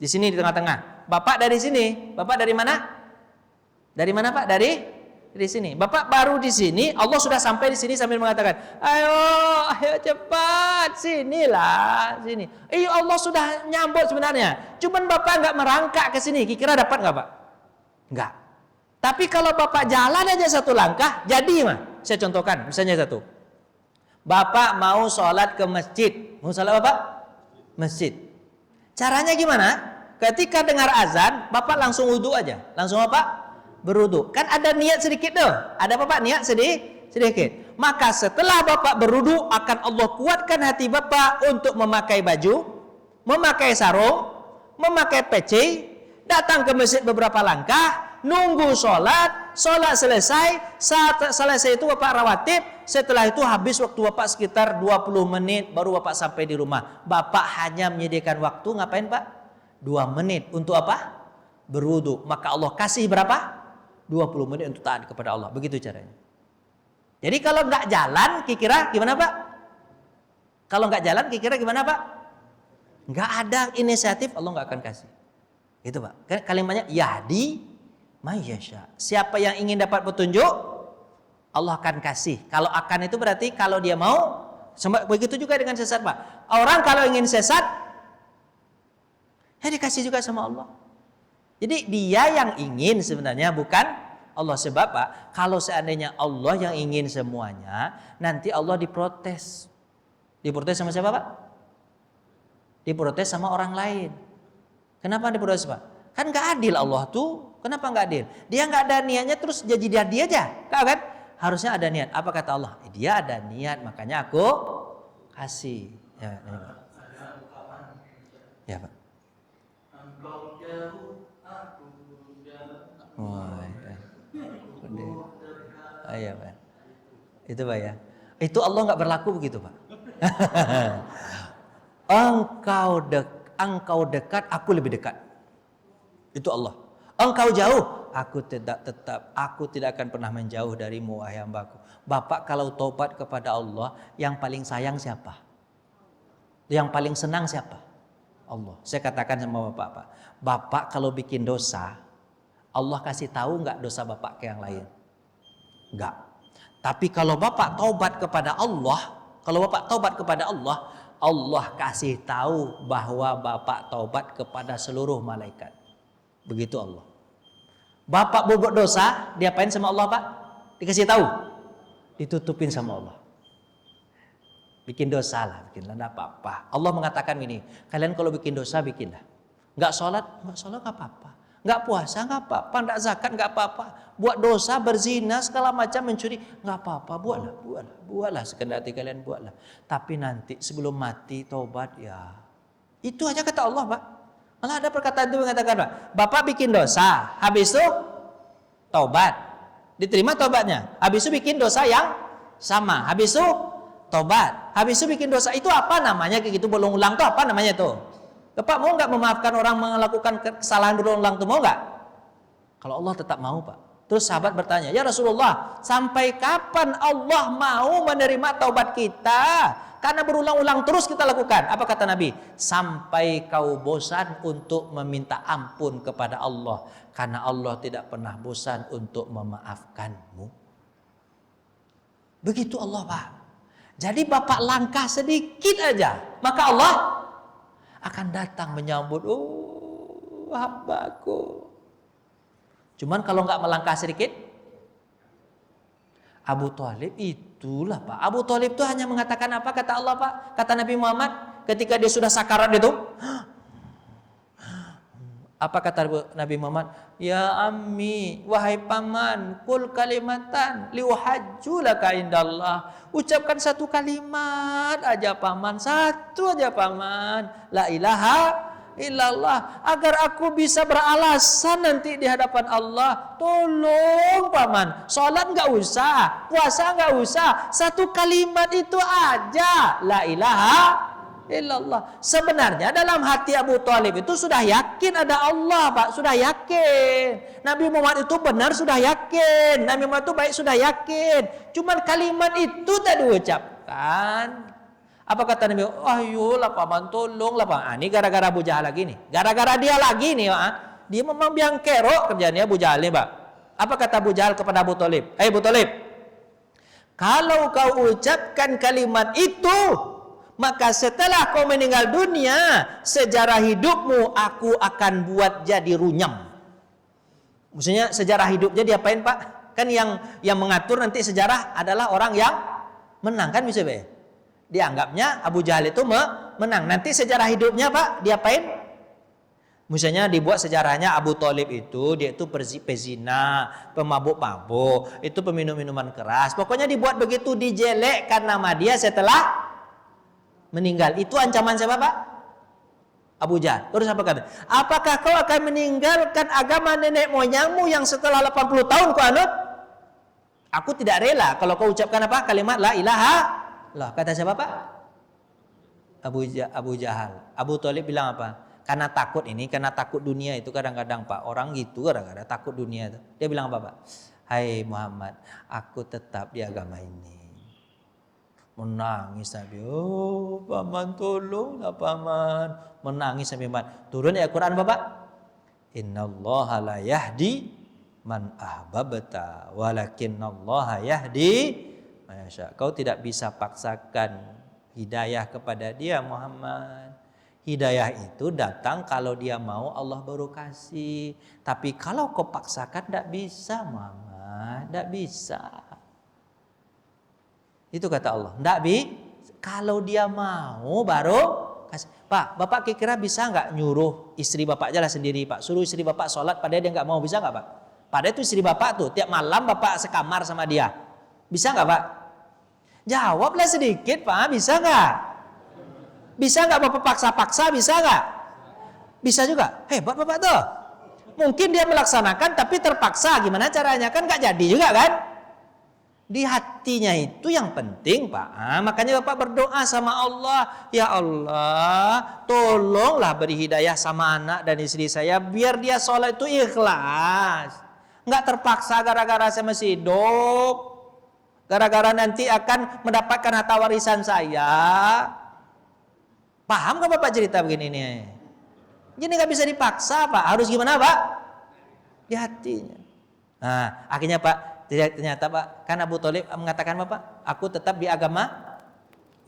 Di sini di tengah-tengah. Bapak dari sini. Bapak dari mana? Dari mana Pak? Dari sini. Bapak baru di sini, Allah sudah sampai di sini sambil mengatakan, ayo cepat, sinilah, sini. Allah sudah nyambut sebenarnya. Cuman Bapak nggak merangkak ke sini, kira-kira dapat nggak Pak? Nggak. Tapi kalau Bapak jalan aja satu langkah, jadi mah. Saya contohkan, misalnya satu. Bapak mau sholat ke masjid. Mau sholat Bapak? Masjid. Caranya gimana? Ketika dengar azan, Bapak langsung wudhu aja. Langsung apa? Berwudhu. Kan ada niat sedikit tuh. Ada Bapak niat sedikit. Maka setelah Bapak berwudhu, akan Allah kuatkan hati Bapak untuk memakai baju, memakai sarung, memakai peci, datang ke masjid beberapa langkah, nunggu sholat selesai. Saat selesai itu Bapak rawatib. Setelah itu habis waktu Bapak sekitar 20 menit baru Bapak sampai di rumah. Bapak hanya menyediakan waktu ngapain Pak? 2 menit untuk apa? Berwudu. Maka Allah kasih berapa? 20 menit untuk taat kepada Allah. Begitu caranya. Jadi kalau nggak jalan, kira-kira gimana Pak? Kalau nggak jalan, kira-kira gimana Pak? Nggak ada inisiatif, Allah nggak akan kasih. Itu Pak. Kalimatnya yahdi mayyasha. Siapa yang ingin dapat petunjuk, Allah akan kasih. Kalau akan itu berarti kalau dia mau. Begitu juga dengan sesat Pak. Orang kalau ingin sesat, ya dikasih juga sama Allah. Jadi dia yang ingin sebenarnya, bukan Allah. Sebab Pak, kalau seandainya Allah yang ingin semuanya, nanti Allah diprotes. Diprotes sama siapa Pak? Diprotes sama orang lain. Kenapa diprotes Pak? Kan gak adil Allah tuh. Kenapa gak adil? Dia gak ada niatnya terus jadi dia aja. Kan? Harusnya ada niat. Apa kata Allah? Dia ada niat, makanya aku kasih. Ya, ini Pak. Ya Pak. Engkau jauh, aku jauh. Oh, iya Pak. Itu Pak ya. Itu Allah nggak berlaku begitu Pak. Engkau dekat, aku lebih dekat. Itu Allah. Engkau jauh, aku tidak akan pernah menjauh darimu wahai hambaku. Bapak kalau tobat kepada Allah, yang paling sayang siapa? Yang paling senang siapa? Allah. Saya katakan sama Bapak, Pak. Bapak kalau bikin dosa, Allah kasih tahu nggak dosa Bapak ke yang lain? Nggak. Tapi kalau Bapak taubat kepada Allah, Allah kasih tahu bahwa Bapak taubat kepada seluruh malaikat. Begitu Allah. Bapak berbuat dosa, diapain sama Allah Pak? Dikasih tahu. Ditutupin sama Allah. Bikin dosa lah, bikinlah, enggak apa-apa. Allah mengatakan gini, kalian kalau bikin dosa, bikinlah. Enggak sholat enggak apa-apa. Enggak puasa, enggak apa-apa. Enggak zakat, enggak apa-apa. Buat dosa, berzina, segala macam, mencuri, enggak apa-apa. Buatlah. Sekedar hati kalian buatlah. Tapi nanti sebelum mati, taubat ya. Itu aja kata Allah Pak. Malah ada perkataan itu mengatakan, Pak, Bapak bikin dosa, habis itu taubat. Diterima taubatnya. Habis itu bikin dosa yang sama. Habis itu tobat. Habis itu bikin dosa. Itu apa namanya kayak gitu berulang-ulang tuh apa namanya tuh? Bapak mau nggak memaafkan orang melakukan kesalahan berulang-ulang tuh, mau nggak? Kalau Allah tetap mau Pak. Terus sahabat bertanya, ya Rasulullah, sampai kapan Allah mau menerima taubat kita? Karena berulang-ulang terus kita lakukan. Apa kata Nabi? Sampai kau bosan untuk meminta ampun kepada Allah. Karena Allah tidak pernah bosan untuk memaafkanmu. Begitu Allah Pak. Jadi Bapak langkah sedikit aja, maka Allah akan datang menyambut. Oh, hambaku. Cuman kalau nggak melangkah sedikit, Abu Thalib itulah Pak. Abu Thalib itu hanya mengatakan apa kata Allah Pak? Kata Nabi Muhammad ketika dia sudah sakarat itu, Apa kata Nabi Muhammad? Ya ammi, wahai paman, kul kalimatan liuhajju laka indallah. Ucapkan satu kalimat aja paman, satu aja paman. La ilaha illallah, agar aku bisa beralasan nanti di hadapan Allah. Tolong paman, sholat nggak usah, puasa nggak usah, satu kalimat itu aja, la ilaha illallah. Sebenarnya dalam hati Abu Thalib itu sudah yakin ada Allah, Pak, sudah yakin. Nabi Muhammad itu benar, sudah yakin. Nabi Muhammad itu baik, sudah yakin. Cuman kalimat itu tak diucapkan. Apa kata Nabi? Ayolah paman, tolonglah paman. Ini gara-gara Abu Jahal lagi nih. Gara-gara dia lagi nih, Pak. Dia memang biang kerok kerjanya Abu Jahal nih, Pak. Apa kata Abu Jahal kepada Abu Thalib? Abu Thalib, kalau kau ucapkan kalimat itu, maka setelah kau meninggal dunia, sejarah hidupmu aku akan buat jadi runyam. Maksudnya sejarah hidupnya diapain, Pak? Kan yang mengatur nanti sejarah adalah orang yang menang, kan bisa, Pak? Dianggapnya Abu Jahal itu menang. Nanti sejarah hidupnya, Pak, diapain? Misalnya dibuat sejarahnya Abu Thalib itu, dia itu pezina, pemabuk-mabuk, itu peminum minuman keras. Pokoknya dibuat begitu, dijelekkan nama dia setelah meninggal. Itu ancaman siapa, Pak? Abu Jahal. Terus apa kata? Apakah kau akan meninggalkan agama nenek moyangmu yang setelah 80 tahun kau anut? Aku tidak rela kalau kau ucapkan apa? Kalimat la ilaha illallah. Kata siapa, Pak? Abu Jahal. Abu Thalib bilang apa? Karena takut ini, karena takut dunia itu kadang-kadang, Pak. Orang gitu kadang-kadang takut dunia itu. Dia bilang apa, Pak? Hai Muhammad, aku tetap di agama ini. Menangis Nabi. Oh paman, tolonglah paman. Menangis Nabi Muhammad. Turun ya Quran, Bapak. Innallaha la yahdi man ahbabta walakinallaha yahdi man yasha. Kau tidak bisa paksakan hidayah kepada dia, Muhammad. Hidayah itu datang kalau dia mau, Allah baru kasih. Tapi kalau kau paksakan tidak bisa, Muhammad. Tidak bisa. Itu kata Allah. Kalau dia mau baru kasih. Pak, Bapak kira-kira bisa nggak nyuruh istri Bapak jalan sendiri, Pak? Suruh istri Bapak sholat padahal dia nggak mau, bisa nggak, Pak? Padahal itu istri Bapak tuh tiap malam Bapak sekamar sama dia. Bisa nggak, Pak? Jawablah sedikit, Pak. Bisa nggak? Bisa nggak Bapak paksa-paksa? Bisa nggak? Bisa juga. Hebat Bapak tuh. Mungkin dia melaksanakan tapi terpaksa. Gimana caranya? Kan nggak jadi juga kan? Di hatinya itu yang penting, Pak. Makanya Bapak berdoa sama Allah. Ya Allah, tolonglah beri hidayah sama anak dan istri saya. Biar dia sholat itu ikhlas. Nggak terpaksa gara-gara saya masih hidup. Gara-gara nanti akan mendapatkan harta warisan saya. Paham gak Bapak cerita begini nih? Jadi nggak bisa dipaksa, Pak. Harus gimana, Pak? Di hatinya. Nah, akhirnya Pak, ternyata Pak, kan Abu Thalib mengatakan Bapak, aku tetap di agama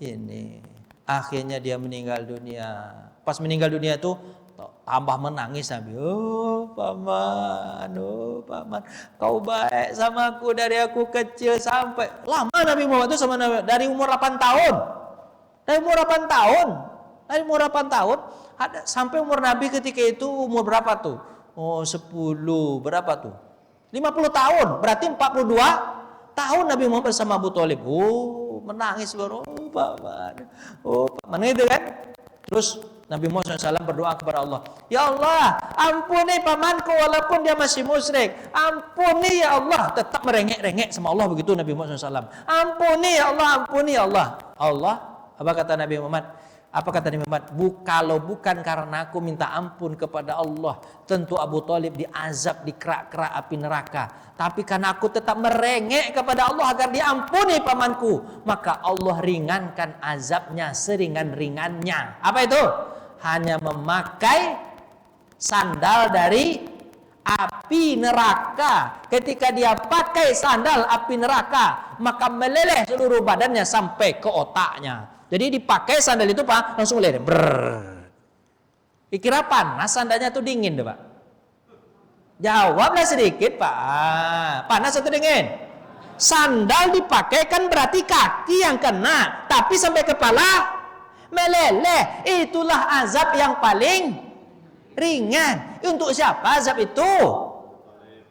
ini. Akhirnya dia meninggal dunia. Pas meninggal dunia tuh tambah menangis Nabi. Oh paman, kau baik sama aku dari aku kecil sampai lama. Nabi Muhammad itu sama Nabi dari umur 8 tahun. Dari umur 8 tahun. Dari umur 8 tahun sampai umur Nabi ketika itu umur berapa tuh? Oh 10, berapa tuh? 50 tahun, berarti 42 tahun Nabi Muhammad bersama Abu Thalib. Oh, menangis baru. Oh, paman itu kan. Terus Nabi Muhammad SAW berdoa kepada Allah. Ya Allah, ampuni pamanku walaupun dia masih musyrik. Ampuni ya Allah, tetap merengek-rengek sama Allah begitu Nabi Muhammad SAW. Ampuni ya Allah, ampuni ya Allah. Allah, apa kata Nabi Muhammad? Apa kata Nabi Muhammad? Kalau bukan karena aku minta ampun kepada Allah, tentu Abu Thalib diazab di kerak-kerak api neraka. Tapi karena aku tetap merengek kepada Allah agar diampuni pamanku, maka Allah ringankan azabnya seringan-ringannya. Apa itu? Hanya memakai sandal dari api neraka. Ketika dia pakai sandal api neraka, maka meleleh seluruh badannya sampai ke otaknya. Jadi dipakai sandal itu Pak, langsung meleleh. Dikira panas, sandalnya tuh dingin deh Pak. Jawablah sedikit Pak. Panas atau dingin? Sandal dipakai kan berarti kaki yang kena, tapi sampai kepala meleleh. Itulah azab yang paling ringan. Untuk siapa azab itu?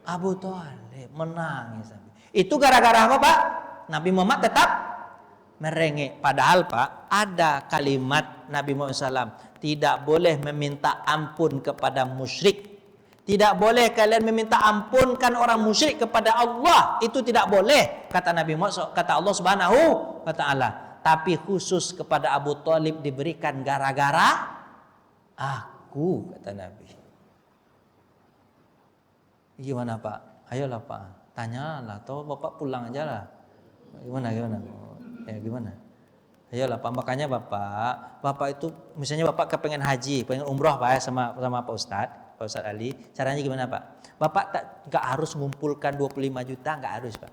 Abu Thalib menangis. Itu gara-gara apa, Pak? Nabi Muhammad tetap merengek. Padahal, Pak, ada kalimat Nabi Muhammad SAW, tidak boleh meminta ampun kepada musyrik. Tidak boleh kalian meminta ampunkan orang musyrik kepada Allah. Itu tidak boleh, kata Nabi Muhammad, kata Allah Subhanahu wa ta'ala. Tapi khusus kepada Abu Thalib diberikan gara-gara aku, kata Nabi. Gimana, Pak? Ayolah, Pak, tanyalah, atau Bapak pulang aja lah. Gimana? Ya, gimana? Ayolah, Pak. Makanya Bapak itu misalnya Bapak kepengen haji, pengen umroh, Pak, ya, sama Pak Ustadz Ali. Caranya gimana, Pak? Bapak nggak harus mengumpulkan 25 juta, nggak harus, Pak.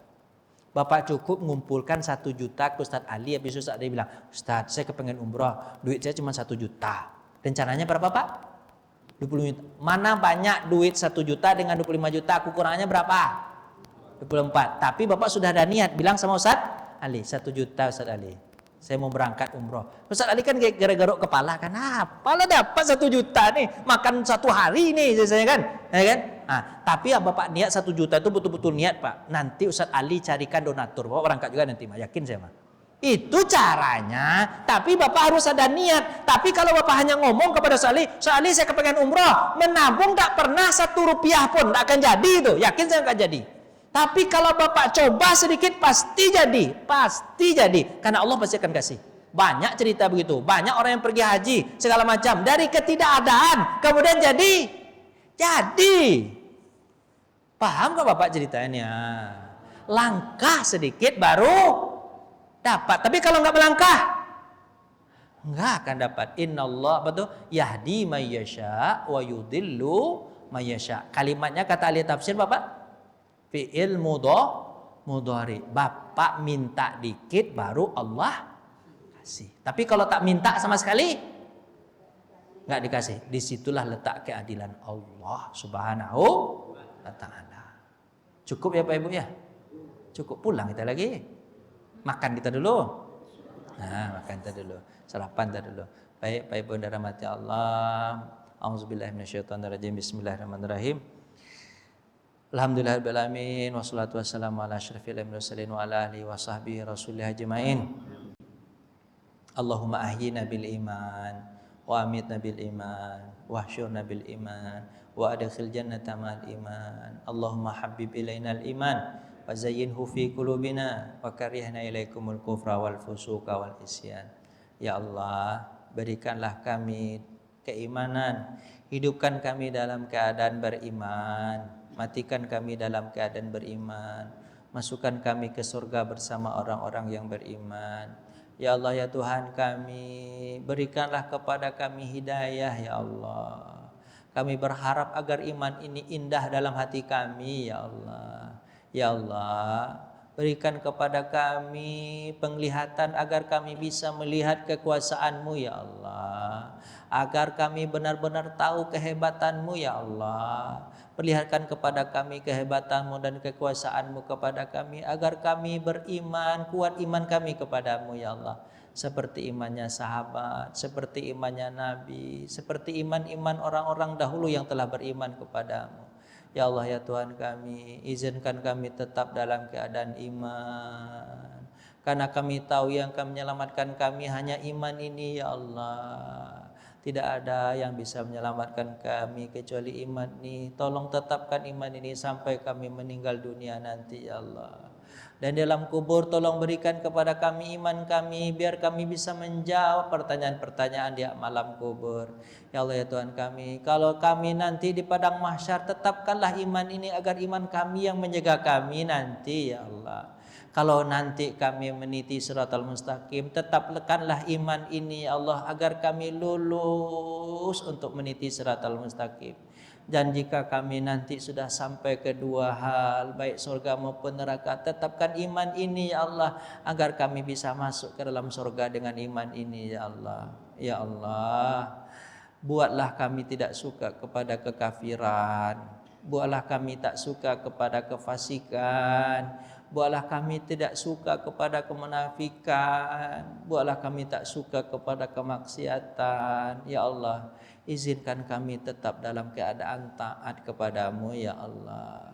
Bapak cukup mengumpulkan 1 juta ke Ustadz Ali. Habis Ustadz Ali bilang, Ustadz, saya kepengen umroh, duit saya cuma 1 juta. Rencananya berapa, Pak? 20 juta. Mana banyak duit 1 juta dengan 25 juta? Aku kurangnya berapa? 24. Tapi Bapak sudah ada niat, bilang sama Ustadz Ali, 1 juta Ustadz Ali, saya mau berangkat umroh. Ustadz Ali kan gara-garuk kepala kan, apalah dapat 1 juta nih, makan 1 hari nih saya kan, ya kan? Nah, tapi ya Bapak niat 1 juta itu betul-betul niat, Pak. Nanti Ustadz Ali carikan donatur, Bapak berangkat juga nanti, yakin saya, Pak. Itu caranya, tapi Bapak harus ada niat. Tapi kalau Bapak hanya ngomong kepada Ustadz Ali saya kepengen umroh, menabung tak pernah 1 rupiah pun, tak akan jadi itu, yakin saya akan jadi. Tapi kalau Bapak coba sedikit pasti jadi, karena Allah pasti akan kasih. Banyak cerita begitu, banyak orang yang pergi haji segala macam dari ketidakadaan kemudian jadi. Paham gak Bapak ceritanya? Langkah sedikit baru dapat. Tapi kalau nggak melangkah, nggak akan dapat. Innallah yahdi may yasha wa yudillu may yasha. Kalimatnya kata ahli tafsir, Bapak, fi'il mudhari. Bapak minta dikit baru Allah kasih. Tapi kalau tak minta sama sekali nggak dikasih. Disitulah letak keadilan Allah Subhanahu wa ta'ala. Cukup ya Pak Ibu ya? Cukup, pulang kita lagi. Makan kita dulu. Nah, makan kita dulu. Sarapan kita dulu. Baik, Pak Ibu yang dirahmati Allah. Auzubillahi minasyaitonirrajim. Bismillahirrahmanirrahim. Alhamdulillahirabbil alamin wassalatu wassalamu ala asyrafil mursalin wa ala alihi wa sahbihi rasulih ajmain. Allahumma ahyina bil iman wa amitna bil iman wa hsyurna bil iman wa adkhil jannata ma'al iman. Allahumma habbib ilainal iman wa zayyinhu fi qulubina wa karihna ilaikumul kufra wal fusuqa wal isyan. Ya Allah, berikanlah kami keimanan, hidupkan kami dalam keadaan beriman, matikan kami dalam keadaan beriman, masukkan kami ke surga bersama orang-orang yang beriman. Ya Allah, ya Tuhan kami, berikanlah kepada kami hidayah ya Allah. Kami berharap agar iman ini indah dalam hati kami ya Allah. Ya Allah, berikan kepada kami penglihatan agar kami bisa melihat kekuasaan-Mu ya Allah. Agar kami benar-benar tahu kehebatan-Mu ya Allah. Perlihatkan kepada kami kehebatan-Mu dan kekuasaan-Mu kepada kami, agar kami beriman, kuat iman kami kepada-Mu ya Allah. Seperti imannya sahabat, seperti imannya Nabi, seperti iman-iman orang-orang dahulu yang telah beriman kepada-Mu. Ya Allah, ya Tuhan kami, izinkan kami tetap dalam keadaan iman. Karena kami tahu yang akan menyelamatkan kami hanya iman ini ya Allah. Tidak ada yang bisa menyelamatkan kami kecuali iman ini. Tolong tetapkan iman ini sampai kami meninggal dunia nanti ya Allah. Dan dalam kubur tolong berikan kepada kami iman kami, biar kami bisa menjawab pertanyaan-pertanyaan di malam kubur. Ya Allah, ya Tuhan kami, kalau kami nanti di padang mahsyar, tetapkanlah iman ini agar iman kami yang menjaga kami nanti ya Allah. Kalau nanti kami meniti siratal mustaqim, tetap lekanlah iman ini ya Allah, agar kami lulus untuk meniti siratal mustaqim. Dan jika kami nanti sudah sampai kedua hal, baik surga maupun neraka, tetapkan iman ini ya Allah, agar kami bisa masuk ke dalam surga dengan iman ini ya Allah. Ya Allah, buatlah kami tidak suka kepada kekafiran, buatlah kami tak suka kepada kefasikan, Buatlah kami tidak suka kepada kemunafikan, buatlah kami tak suka kepada kemaksiatan. Ya Allah, izinkan kami tetap dalam keadaan taat kepadamu ya Allah.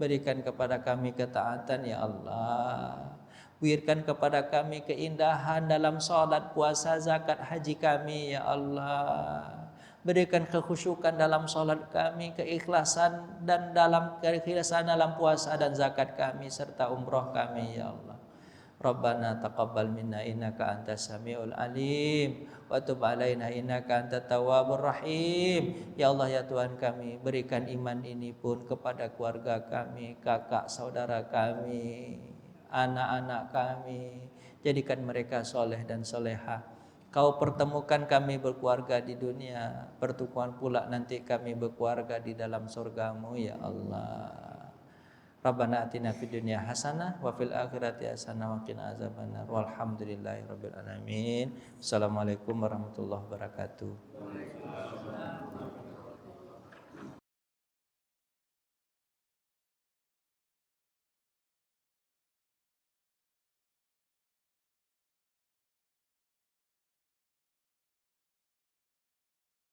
Berikan kepada kami ketaatan ya Allah. Berikan kepada kami keindahan dalam salat, puasa, zakat, haji kami ya Allah. Berikan kekhusyukan dalam salat kami, keikhlasan dan dalam keikhlasan dalam puasa dan zakat kami serta umroh kami ya Allah. Rabbana taqabbal minna innaka antas samiul alim wa tub alaina innaka antat tawwabur rahim. Ya Allah ya Tuhan kami, berikan iman ini pun kepada keluarga kami, kakak saudara kami, anak-anak kami, jadikan mereka soleh dan solehah. Kau pertemukan kami berkeluarga di dunia, pertemuan pula nanti kami berkeluarga di dalam surgamu ya Allah. Rabbana atina fid dunya hasanah wa fil akhirati hasanah wa qina azabannar. Walhamdulillahirabbil alamin. Assalamualaikum warahmatullahi wabarakatuh.